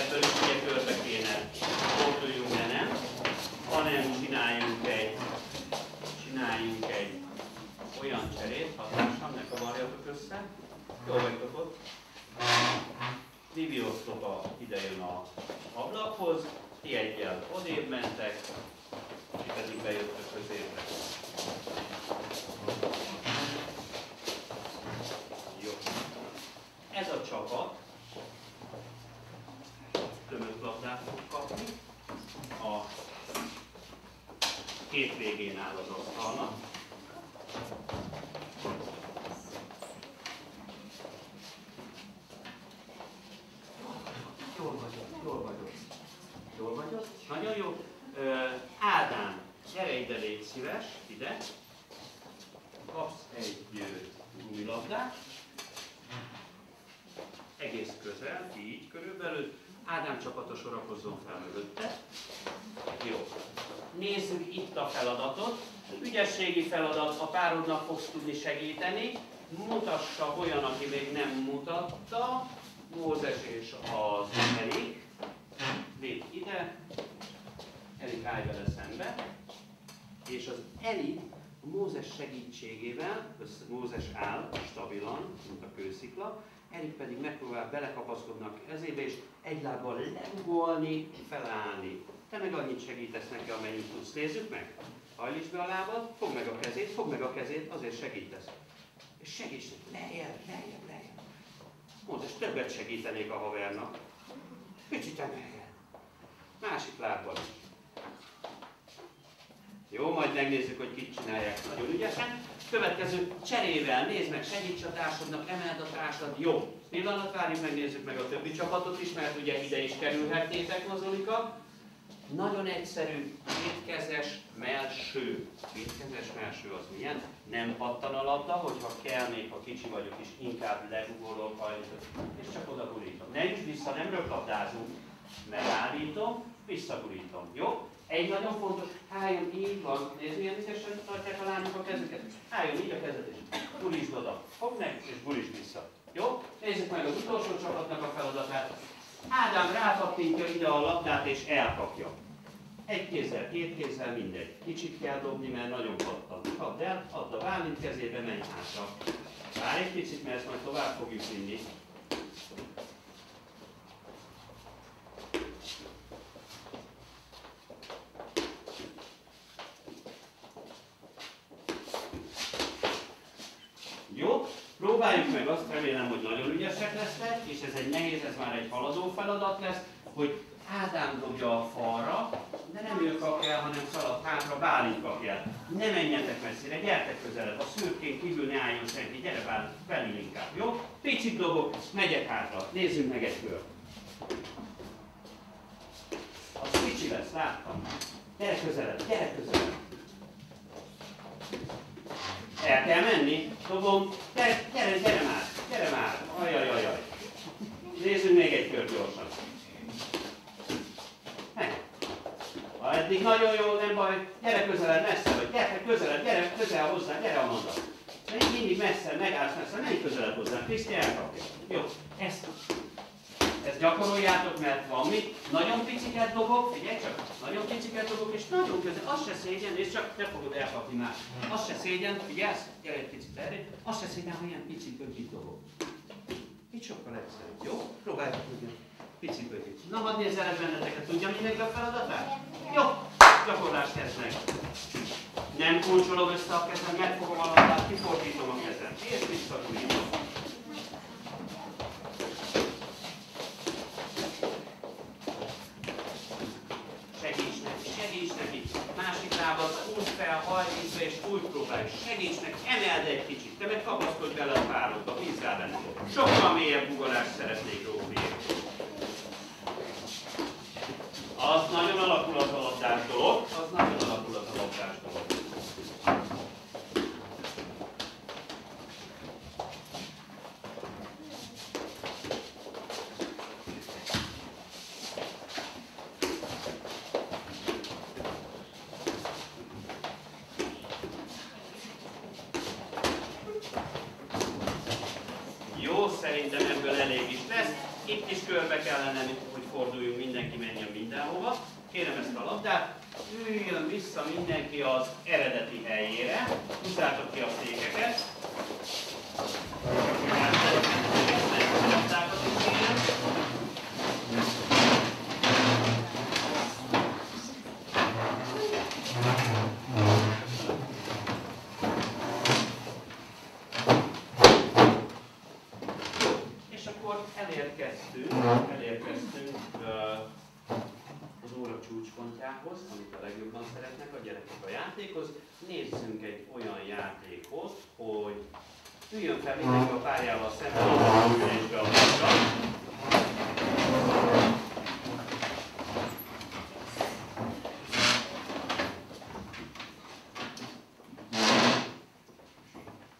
Ebből is ugye körbe kéne forduljunk, de nem, hanem csináljunk egy olyan cserét, hatással, ne kavarjatok össze. Jól vagytok ott. Livi oszlopa ide jön az ablakhoz, ti egyel odébb mentek, ti pedig bejöttök középre. Jó. Ez a csapat tömött labdát fog kapni. A két végén áll az asztalnak. Jól vagyok? Nagyon jó. Ádám, gyere ide, légy szíves, ide. Kapsz egy gumilabdát. Egész közel, így körülbelül. Ádám csapata sorakozzon fel mögötte. Jó. Nézzük itt a feladatot. Ügyességi feladat, a párodnak fogsz tudni segíteni. Mutassa olyan, aki még nem mutatta. Mózes és az Erik. Lépj ide. Erik állj vele szembe. És az Erik a Mózes segítségével, Mózes áll stabilan, mint a kőszikla, Erik pedig megpróbál belekapaszkodnak kezébe, és egy lábbal leugolni, felállni. Te meg annyit segítesz neki, amennyit tudsz. Nézzük meg! Hajlítsd be a lábad, fogd meg a kezét, azért segítesz. És segíts neki, lejjebb. Mózes, többet segítenék a havernak. Kicsit emeljen. Másik lábbal is. Jó, majd megnézzük, hogy kit csinálják nagyon ügyesen. Következő cserével nézd meg, segíts a társadnak, emeld a társad. Jó. Pillanat, várjuk, megnézzük meg a többi csapatot is, mert ugye ide is kerülhetnétek, Mazolika. Nagyon egyszerű, kétkezes melső. Kétkezes melső az milyen? Nem pattan a labda, hogyha kell, még ha kicsi vagyok is, inkább legugolok, hajlítok, és csak oda gurítom. Ne üsd vissza, nem röplabdázunk. Megállítom, visszagurítom. Jó? Egy nagyon fontos, álljon így van, nézd milyen ügyesen tartják a lányok a kezüket. Álljon így a kezed és gurítsd oda. Fogd meg és gurítsd vissza. Jó? Nézzük meg az utolsó csapatnak a feladatát. Ádám rátappintja ide a labdát és elkapja. Egy kézzel, két kézzel, mindegy. Kicsit kell dobni, mert nagyon pattan. Kapd el, add a Bálint kezébe, menj hátra. Várj egy picit, mert ezt majd tovább fogjuk vinni. Jó? Próbáljuk meg azt, remélem, hogy nagyon ügyesek lesznek, és ez egy nehéz, ez már egy haladó feladat lesz, hogy Ádám dobja a falra, de nem ő kapja el, hanem szalad hátra, Bálint kapja el. Ne menjetek messzire, gyertek közelebb, a szürkén kívül ne álljon senki, gyere Bálint, belül inkább, jó? Picit dobok, megyek hátra, nézzünk meg egy kört. Az kicsi lesz, láttam. Gyere közelebb, gyere közelebb. El kell menni, dobom, gyere már, ajajajaj. Nézzünk még egy kört gyorsan. Meg. Ha eddig nagyon jó, nem baj, gyere közelebb, messze vagy, gyere közelebb, gyere közel hozzá, gyere Amanda. Mindig messze, megállsz messze, menj közelebb hozzá, Kriszti elkapja. Jó, ezt gyakoroljátok, mert van mit. Nagyon piciket dobok, figyelj csak, nagyon piciket dobok, és nagyon közel, az se szégyen, és csak te fogod elkapni már. Az se szégyen, figyelsz, gyere egy picit erre, az se szégyen, ha ilyen pici bögit dobok. Így sokkal egyszerűbb, jó? Próbáljuk tudni. Pici bögit. Na, hadd nézzel benneteket, tudja mindenki a feladatát? Jó! Gyakorlás kezdnek. Nem kulcsolom össze a kezem, megfogom a labdát, kifordítom a kezem. És visszagújítom. Segíts neki. Másik lábat húzd fel, hajlítsd be és úgy próbálj. Segíts neki, emeld egy kicsit. Te meg kapaszkodj bele a párodba, bízzál benne. Sokkal mélyebb ugorást szeretnék Zsófiék. Az nagyon alakul az a labdás dolog. Az nagyon alakul az a labdás dolog. Jó, szerintem ebből elég is lesz. Itt is körbe kellene, hogy forduljunk, mindenki menjen mindenhova. Kérem ezt a labdát, üljön vissza mindenki az eredeti helyére. Húzzátok ki a székeket. És akkor elérkeztünk az óra csúcspontjához, amit a legjobban szeretnek a gyerekek a játékhoz. Nézzünk egy olyan játékot, hogy üljön fel mindenki a párjával szemben a ülésbe a labdra.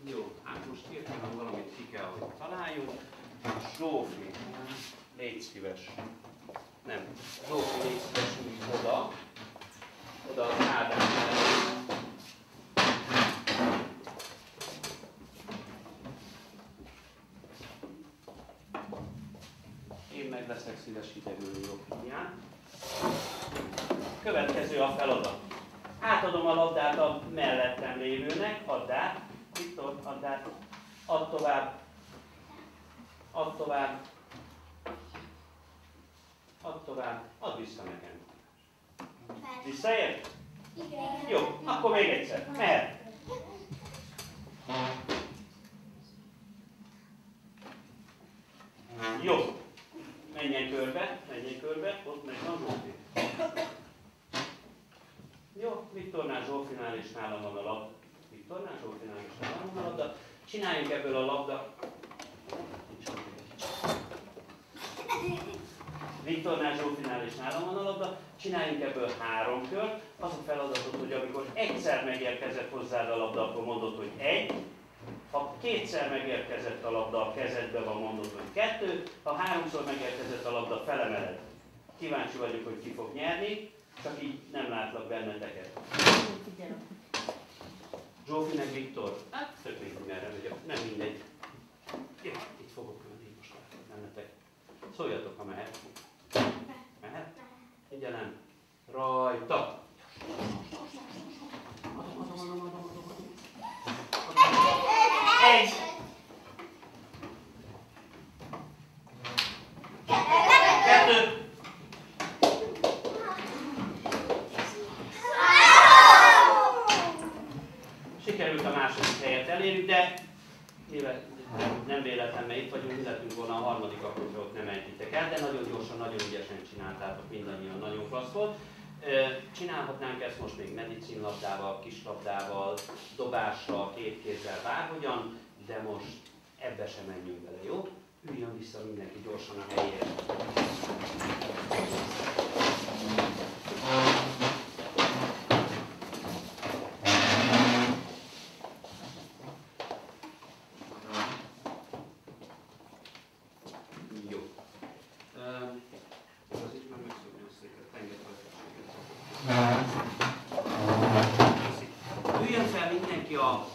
Jó, hát most hirtelen valamit ki kell, hogy találjunk. Zsófi, légy szíves. Nem, Zsófi, légy szíves, úgy oda az Ádám mellé. Én meg leszek szíves hidegülni Zsófián. Következő a feladat. Átadom a labdát a mellettem lévőnek, add át. Viktor, add át. Add tovább. Add tovább. Add tovább. Add vissza nekem. Visszaért? Igen. Jó, akkor még egyszer. Mehet. Jó. Menjen körbe, ott megy a Zsófi. Jó, Viktornál, Zsófinál és nálam van a labda. Viktornál, Zsófinál és nálam van a labda. Csináljunk ebből a labda. Viktornál, Zsófinál és nálam van a labda. Csináljunk ebből 3 kört. Az a feladatod, hogy amikor egyszer megérkezett hozzád a labda, akkor mondod, hogy 1. Ha 2-szer megérkezett a labda, a kezedbe van, mondod, hogy 2. Ha 3-szor megérkezett a labda, felemeled. Kíváncsi vagyok, hogy ki fog nyerni, csak így nem látlak benneteket. Zsófi meg Viktor. Hát, tök mindegy, merre megyek. Nem mindegy. Ja, itt fogok ülni, most látok bennetek. Szóljatok, ha mehet. Mehet? Figyelem. Rajta! Adom. Egy! Kettő! Sikerült a második helyet elérjük, de mivel nem véletlen, mert itt vagyunk, illetünk volna a harmadikak, hogyha ott nem ejtitek el, de nagyon gyorsan, nagyon ügyesen csináltátok, mindannyian nagyon klassz volt. Csinálhatnánk ezt most még medicinlabdával, kislabdával, dobással, 2 kézzel, bárhogyan, de most ebbe sem menjünk bele, jó? Üljön vissza mindenki gyorsan a helyére. Jó. Az itt már megszokni a széket, üljön fel mindenki a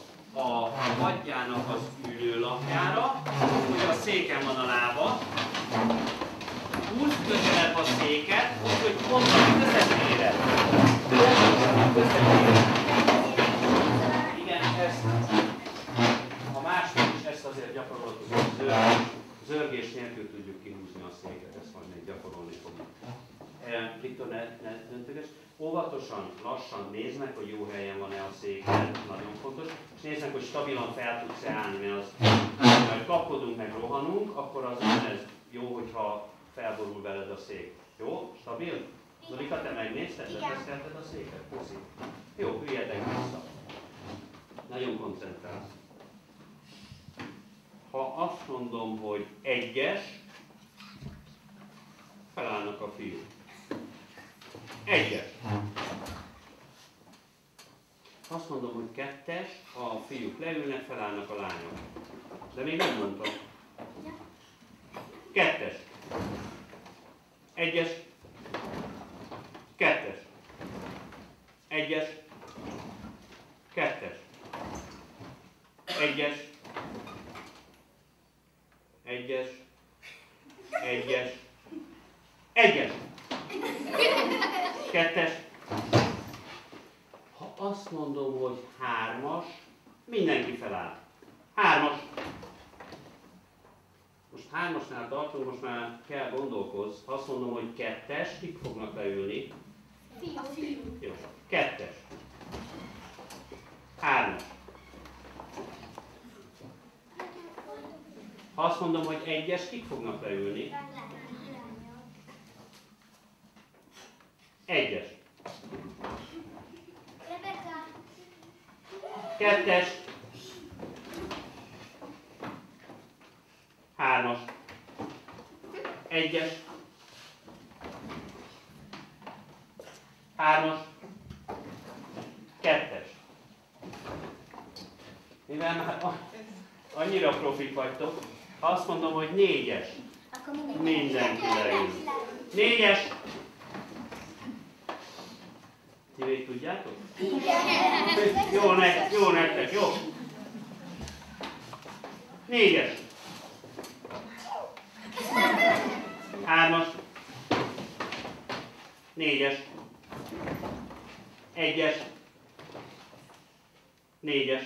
padjának az ülőlapjára, hogy a széken van a lába. Húzd közelebb a széket, hogy pont a közepére. Igen, ezt a másik is ezt azért gyakoroltuk, hogy zörgés nélkül tudjuk kihúzni a széket, ezt majd még gyakorolni fogjuk. Viktor, ne döntöges. óvatosan, lassan nézd meg, hogy jó helyen van-e a széken, nagyon fontos, és nézd meg, hogy stabilan fel tudsz-e állni, mert az, ha kapkodunk meg rohanunk, akkor az nem ez jó, hogyha felborul veled a szék. Jó? Stabil? Zolika, te megnézted? Letesztelted a széket? Puszi. Jó, üljetek vissza. Nagyon koncentrálsz. Ha azt mondom, hogy 1-es, felállnak a fiúk. 1-es. Azt mondom, hogy 2-es, a fiúk leülnek, felállnak a lányok. De még nem mondtam. 2-es. 1-es. 2-es. 1-es. 2-es. 1-es. 1-es. 1-es. 1-es. 2-es. Ha azt mondom, hogy 3-as, mindenki feláll. 3-as. Most 3-asnál tartunk, most már kell gondolkozz. Ha azt mondom, hogy 2-es, kik fognak leülni? A fiú. Jó. 2-es. 3-as. Ha azt mondom, hogy 1-es, kik fognak leülni? 1-es. 2-es. 3-as. 1-es. 3-as. 2-es. Mivel már annyira profik vagytok, ha azt mondom, hogy 4-es, mindenki leül. 4-es. Ti még tudjátok? Jó nektek, jó. 4-es. 3-as. 4-es. 1-es. 4-es.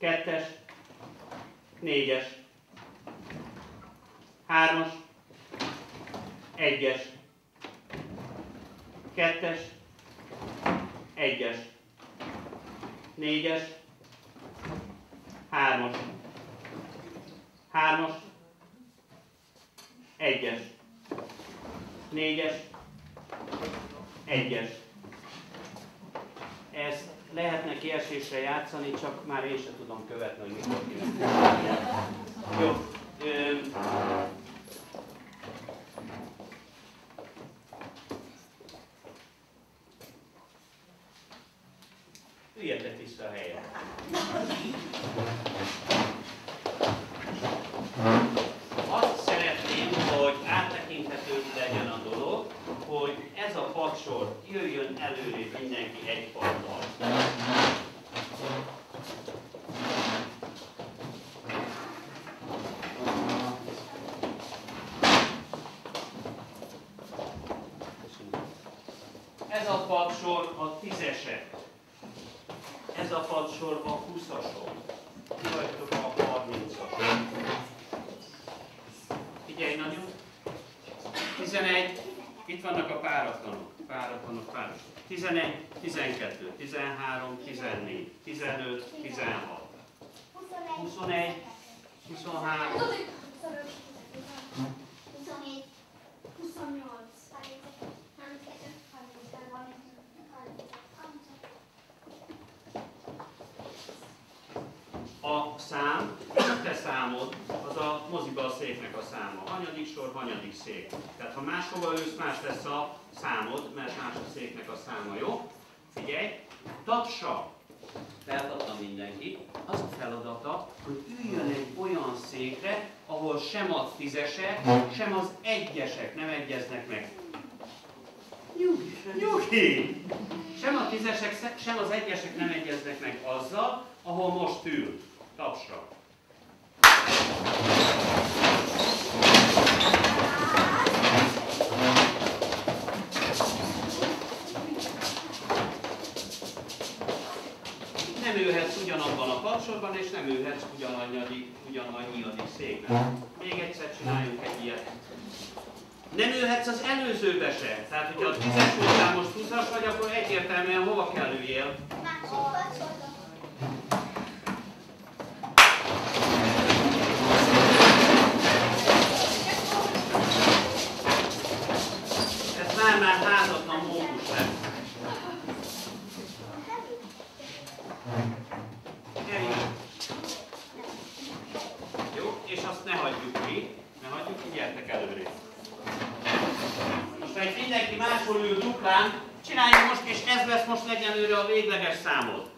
2-es. 4-es. 3-as. 1-es. 2-es. 1-es. 4-es. 3-as. 3-as. 1-es. 4-es. 1-es. Ezt lehetne kiesésre játszani, csak már én sem tudom követni, hogy mikor kéne. Jó. Üljetek vissza a helyre. Azt szeretném, hogy áttekinthető legyen a dolog, hogy ez a padsor jöjjön előrébb mindenki egy paddal. Ez a padsor a 10-esek. Ez a padsor a 20-asok. Ti vagytok a 30-asok. Figyelj nagyon! 11, itt vannak a páratlanok. Páratlanok. 11, 12, 13, 14, 15, 16, 21, 23, 27, 28, a szám, a te számod, az a moziba a széknek a száma. Hanyadik sor, hanyadik szék. Tehát ha máshova ülsz, más lesz a számod, mert más a széknek a száma, jó? Figyelj! Tapsa! Feltapta mindenki. Az a feladata, hogy üljön egy olyan székre, ahol sem a 10-esek, sem az 1-esek nem egyeznek meg. Nyugi! Sem a 10-esek, sem az 1-esek nem egyeznek meg azzal, ahol most ül. Tapsra! Nem ülhetsz ugyanabban a padsorban, és nem ülhetsz ugyanannyi székben. Még egyszer csináljunk egy ilyet. Nem ülhetsz az előzőbe se. Tehát, hogyha a 10-es voltál most 20-as vagy, akkor egyértelműen hova kell üljél? Másik oldalra. Ez már házatlan mókus lesz. Jó, és azt ne hagyjuk ki. Ne hagyjuk ki, gyertek előre. Most, ha egy mindenki máshol ül duplán, csináljuk most, és ez lesz most egyenlőre a végleges számod.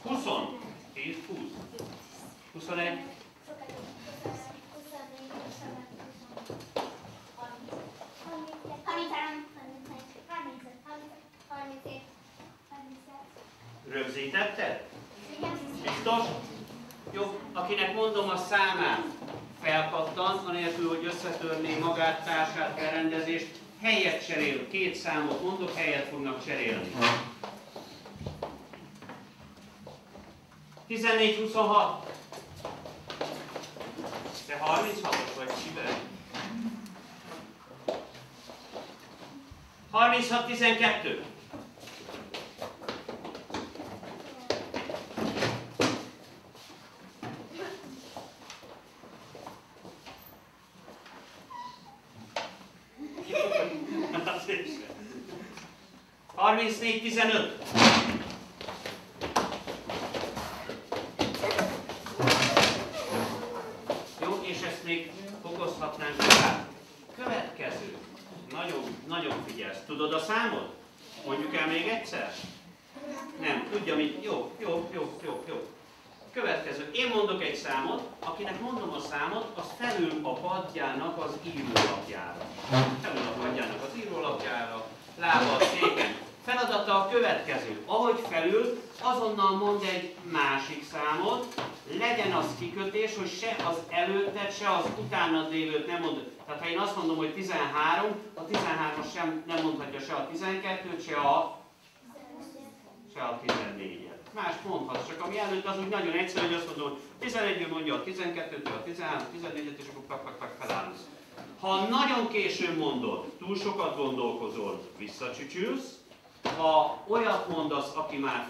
20. 10, 20. 21. 37. Rögzítetted? Biztos? Jó, akinek mondom a számát, felpattan, anélkül, hogy összetörné magát, társát, berendezést, helyet cserél. Két számot mondok, helyet fognak cserélni. 14-26. Te 36-os vagy, Sibel? 36-12. Harminc 4-15. Jó, és ezt még fokozhatnánk tovább. Következő. Nagyon figyelsz. Tudod a számot? Mondjuk el még egyszer? Nem, tudja mit? Jó. Következő. Én mondok egy számot, akinek mondom a számot, az felül a padjának az írólapjára. Felül a padjának az írólapjára, lába a széken. Feladata a következő. Ahogy felül, azonnal mond egy másik számot, legyen az kikötés, hogy se az előtted, se az utánad lévőt nem mond. Tehát ha én azt mondom, hogy 13, a 13-as sem nem mondhatja se a 12-t, se a 14-et. Más mondhatsz, csak ami előtt az úgy nagyon egyszerű, hogy azt mondom, hogy 11-ből mondja a 12-től, a 13, 14-et, és akkor pak felállsz. Ha nagyon későn mondod, túl sokat gondolkozol, visszacsücsülsz. Ha olyat mondasz, aki már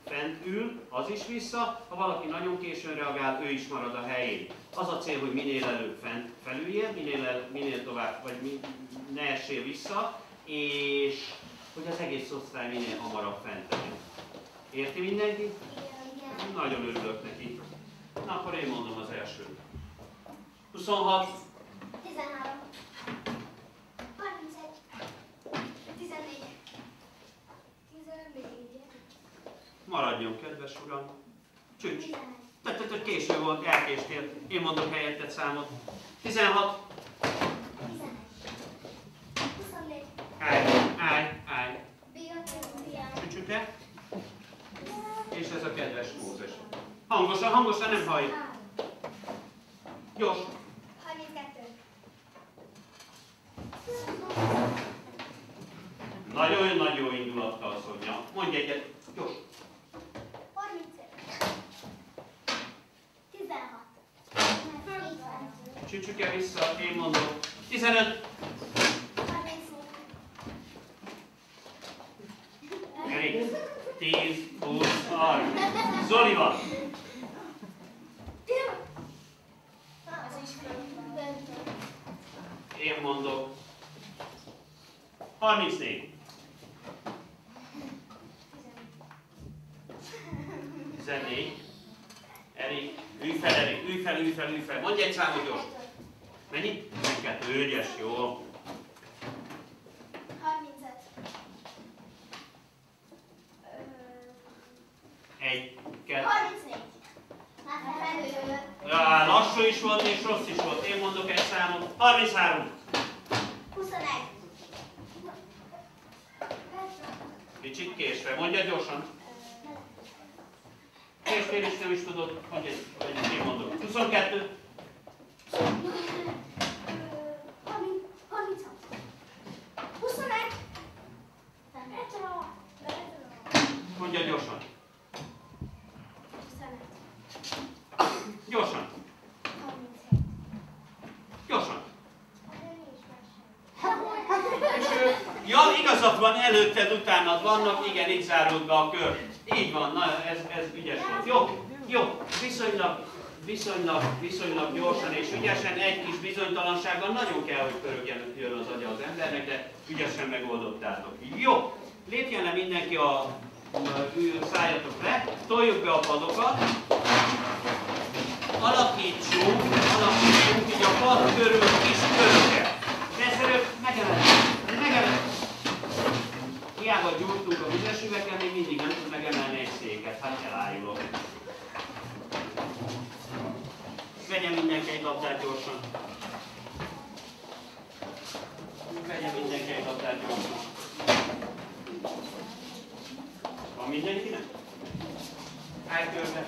fent ül, az is vissza. Ha valaki nagyon későn reagál, ő is marad a helyén. Az a cél, hogy minél előbb felüljél, minél tovább, vagy ne essél vissza, és hogy az egész osztály minél hamarabb fent legyen. Érti mindenki? Igen. Nagyon örülök neki. Na, akkor én mondom az elsőt. 26. 13. 31. 14. 14. Maradjon, kedves uram. Csücs. Tehát késő volt, elkéstél. Én mondok helyetted számot. 16. 11. 24. Állj. Csücsüke. És ez a kedves Mózes. Hangosan, nem hallj. Gyors. 32. Nagyon jó indulattal, Szonya. Mondj egyet. Gyors. 35. 16. Csücsüke vissza, én mondom. 15. 34. Erik. 10, 20, 30. Zoli van. Én mondok. 34. 14. Erik, ülj fel. Mondj egy számot gyors. Mennyi? 12. Ügyes, jó. 35. 1, 2. 34. Lassú is volt és rossz is volt. Én mondok egy számot. 33. 21. Kicsit késve. Mondja gyorsan. Késtél is nem is tudod. Mondja egy, én mondok. 22. 36. 21. Mondja gyorsan. 25. Ja, igazad van, előtted, utánad vannak, igen, így zárult be a kör. Így van, na ez ügyes volt. Jó, viszonylag gyorsan és ügyesen, egy kis bizonytalansággal nagyon kell, hogy pörögjön az agya az embernek, de ügyesen megoldottátok. Jó, lépjen le mindenki szálljatok le, toljuk be a padokat, alakítsunk így a pad körül kis köröket. Egyszerűen megemelni. Hiába gyújtunk a vizes üvegen, még mindig nem tud megemelni egy széket, hát elájulok. Vegyen mindenki egy labdát gyorsan. Van mindenkinek? Állj körbe.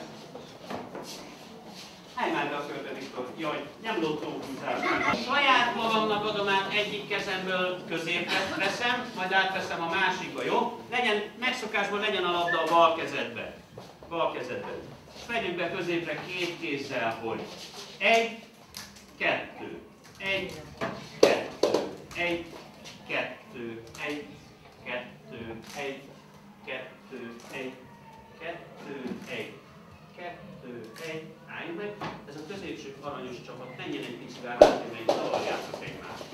Állj már be a körbe, Viktor. Jaj, nem lottóhúzás. Saját magamnak adom át egyik kezemből középre veszem, majd átveszem a másikba, jó? Megszokásban legyen a labda a bal kezedbe. És vegyünk be középre két kézzel, hogy 1, 2, 1, 2, 1, 2, 1, 2, 1, 2, 1, 2, 1, 2, 1, álljunk meg. Ez a középső aranyos csapat, menjen egy picivel hátra, meg zavarjátok egymást.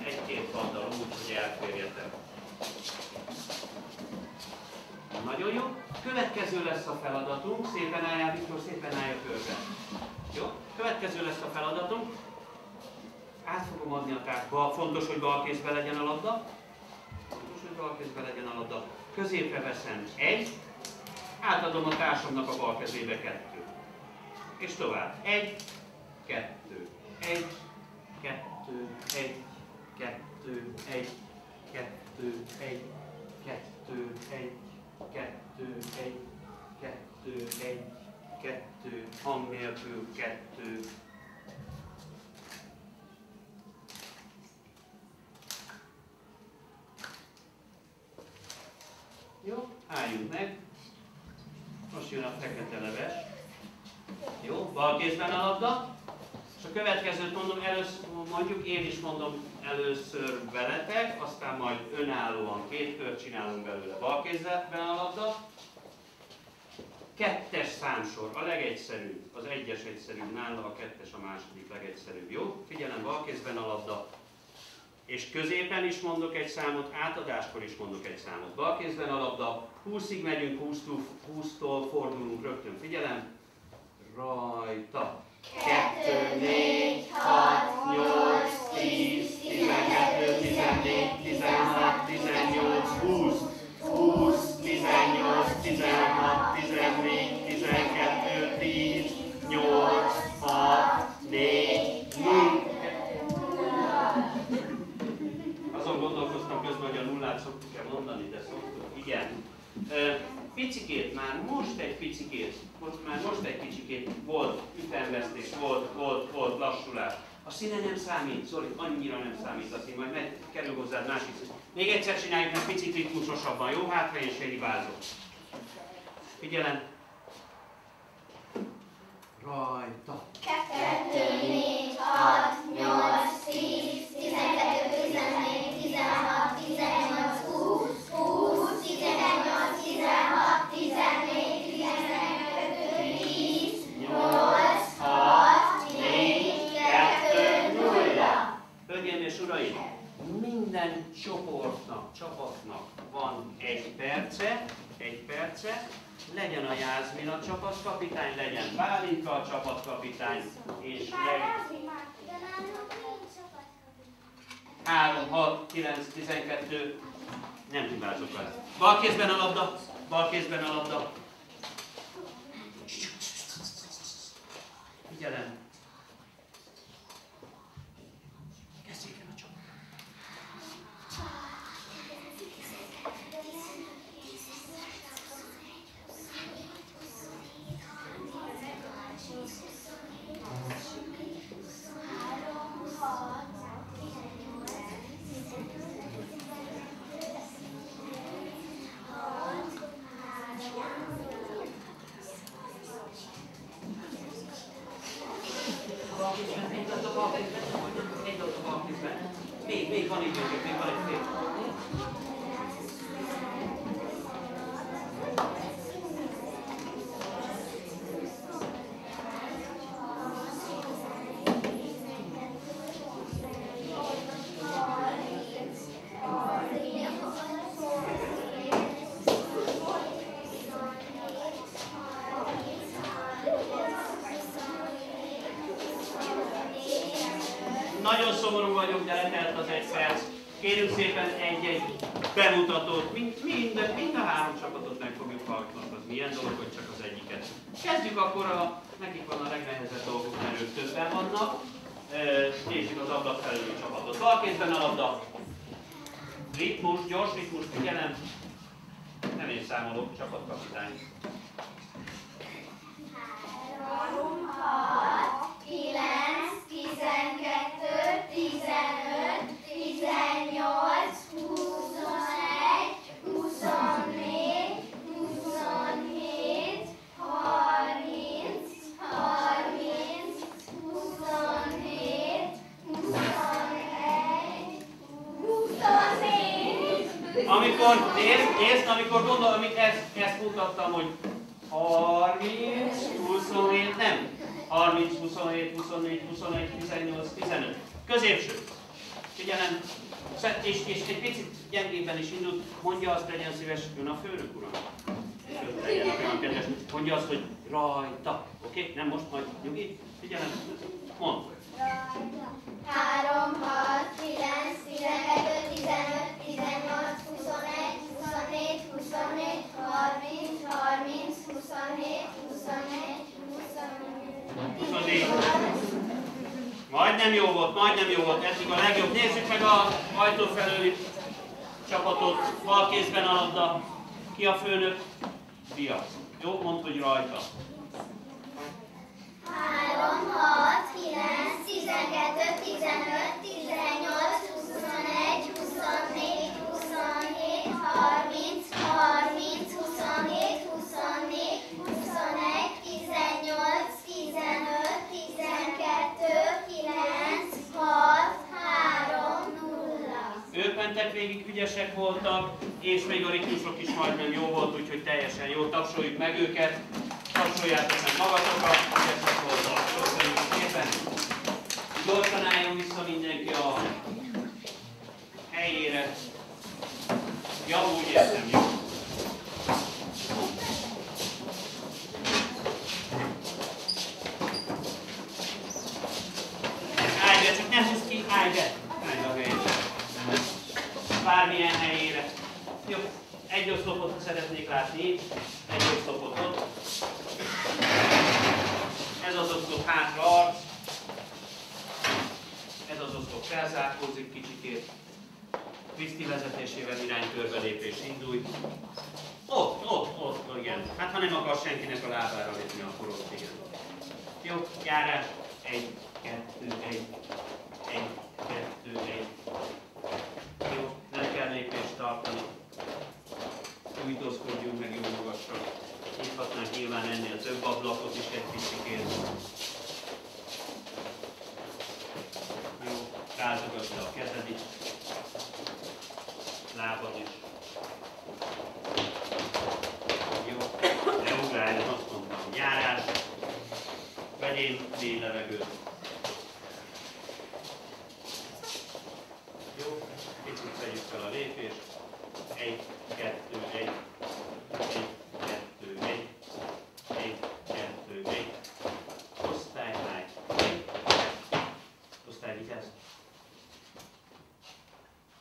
Egy-két paddal úgy, hogy elférjetek. Nagyon jó. Következő lesz a feladatunk. Szépen álljál, Viktor, szépen állj a körbe. Jó? Következő lesz a feladatunk. Át fogom adni a tárcba. Fontos, hogy bal kézbe legyen a labda. Középre veszem 1. Átadom a társamnak a bal kezébe 2. És tovább. 1, 2, 1, 2, 1, 2, 1, 2, 1, 2, 1, 2, 1, 2, 1, 2, hang nélkül 2. Jó, álljunk meg. Most jön a fekete leves. Jó, bal kézben a labda. És a következőt mondjuk én is mondom először veletek, aztán majd önállóan 2 kört csinálunk belőle. Bal kézben a labda. 2-es számsor, a legegyszerűbb, az 1-es egyszerűbb, nála a 2-es a második legegyszerűbb. Jó? Figyelem, bal kézben a labda. És középen is mondok egy számot, átadáskor is mondok egy számot. Bal kézben a labda, 20-ig megyünk, 20-tól fordulunk rögtön. Figyelem! Rajta! 2, 4, 6, 8, 10, 12, 14, 16, 18, 20, 20, 18, 16, 14, 12, 10, 8, 6, 4, 0. Azon gondolkoztam közben, hogy a nullát szoktuk-e mondani, de szoktuk. Igen. Picikét, már most egy kicsikét volt ütemvesztés, volt lassulás. A színe nem számít, Zoli, annyira nem számít a szín, majd kerül hozzád másik szín. Még egyszer csináljuk meg picit ritmusosabban, jó? Hátra és hibázok. Figyelem. Rajta. 2, 4, 6, 8, 10, 12, 14, 16, 18, 20, 20, 18, 16, 14, 12, 10, 8, 6, 4, 2, 0. Hölgyeim és uraim, minden csapatnak van egy perce, legyen a Jászmin a csapatkapitány, legyen Bálinka a csapatkapitány, és legyen 3, 6, 9, 12, nem hibázok el. Bal kézben a labda. Figyelem. Kezdjék el a csapat. Még van időnk, még van egy fél. szomorú vagyok, de letelt az 1 perc. Kérjük szépen egy-egy bemutatót, mind a 3 csapatot meg fogjuk hallgatni, az milyen dolog, hogy csak az egyiket. Kezdjük akkor, nekik van a legnehezebb dolgok, mert ők többen vannak. Nézzük az ablak felüli csapatot. Balkézben a labda. Ritmus, gyors ritmus, figyelem. Nem én számolok, csapatkapitány. 3, 6, 9, 12, 15, 18, 21, 24, 27, 30, 30, 27, 21, 24. Amikor, nézd, amikor ezt mutattam, hogy 30, 27, nem. 30, 27, 24, 21, 18, 15. Középső. Figyelem. És egy picit gyengébben is indult. Mondja azt, legyen szíves, jön a főnök, uram. Mondja azt, hogy rajta. Oké? Nem most, majd nyugi. Figyelem. Mondd. 3, 6, 9, 12, 15, 18, 21, 24, 24, 30, 30, 27, 21, 24. Majdnem jó volt, eddig a legjobb. Nézzük meg az ajtó felőli csapatot, bal kézben a labda. Ki a főnök? Dia. Jó, mondd, hogy rajta. 3, 6, 9, 12, 15, 18, 21, 24, 27, 30, 30, 27, 24, 21, 18, 15, 12, 9, 6, 3, 0. Ők mentek végig, ügyesek voltak, és még a ritmusok is majdnem jó volt, úgyhogy teljesen jó. Tapsoljuk meg őket, tapsoljátok meg magatokat, ügyesek voltak. Köszönjük szépen! Gyorsan álljon vissza mindenki a helyére. Ja, úgy értem, jó. Állj be, csak ne húzz ki, állj be! Állj be a helyére. Bármilyen helyére. Jó, egy oszlopot, ha szeretnék látni, egy oszlopot ott. Ez az oszlop hátra arc. Ez az oszlop felzárkózik kicsikét. Kriszti vezetésével iránykörbe lépés indulj. Ott, igen. Hát ha nem akar senkinek a lábára lépni, akkor ott igen. Jó, járás. 1, 2, 1. 1, 2, 1. Jó, nem kell lépést tartani. Újtózkodjunk meg jó magasra. Hívhatnánk nyilván ennél több ablakot is egy picikét. Jó, rázogasd le a kezed is. Lábad is. Jó, leugráljon, azt mondtam. Járás. Vegyél mély levegőt. Jó, picit vegyük fel a lépést. 1, 2, 1. 1, 2, 1. 1, 2, 1. Osztály, állj. Osztály, vigyázz.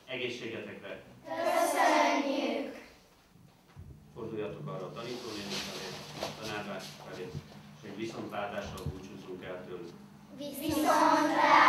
Egészségetekre. Köszönjük! Forduljatok arra a tanítónéni felé, tanárvás felé, és egy viszontlátásra búcsúzunk el tőlük. Viszontlátásra!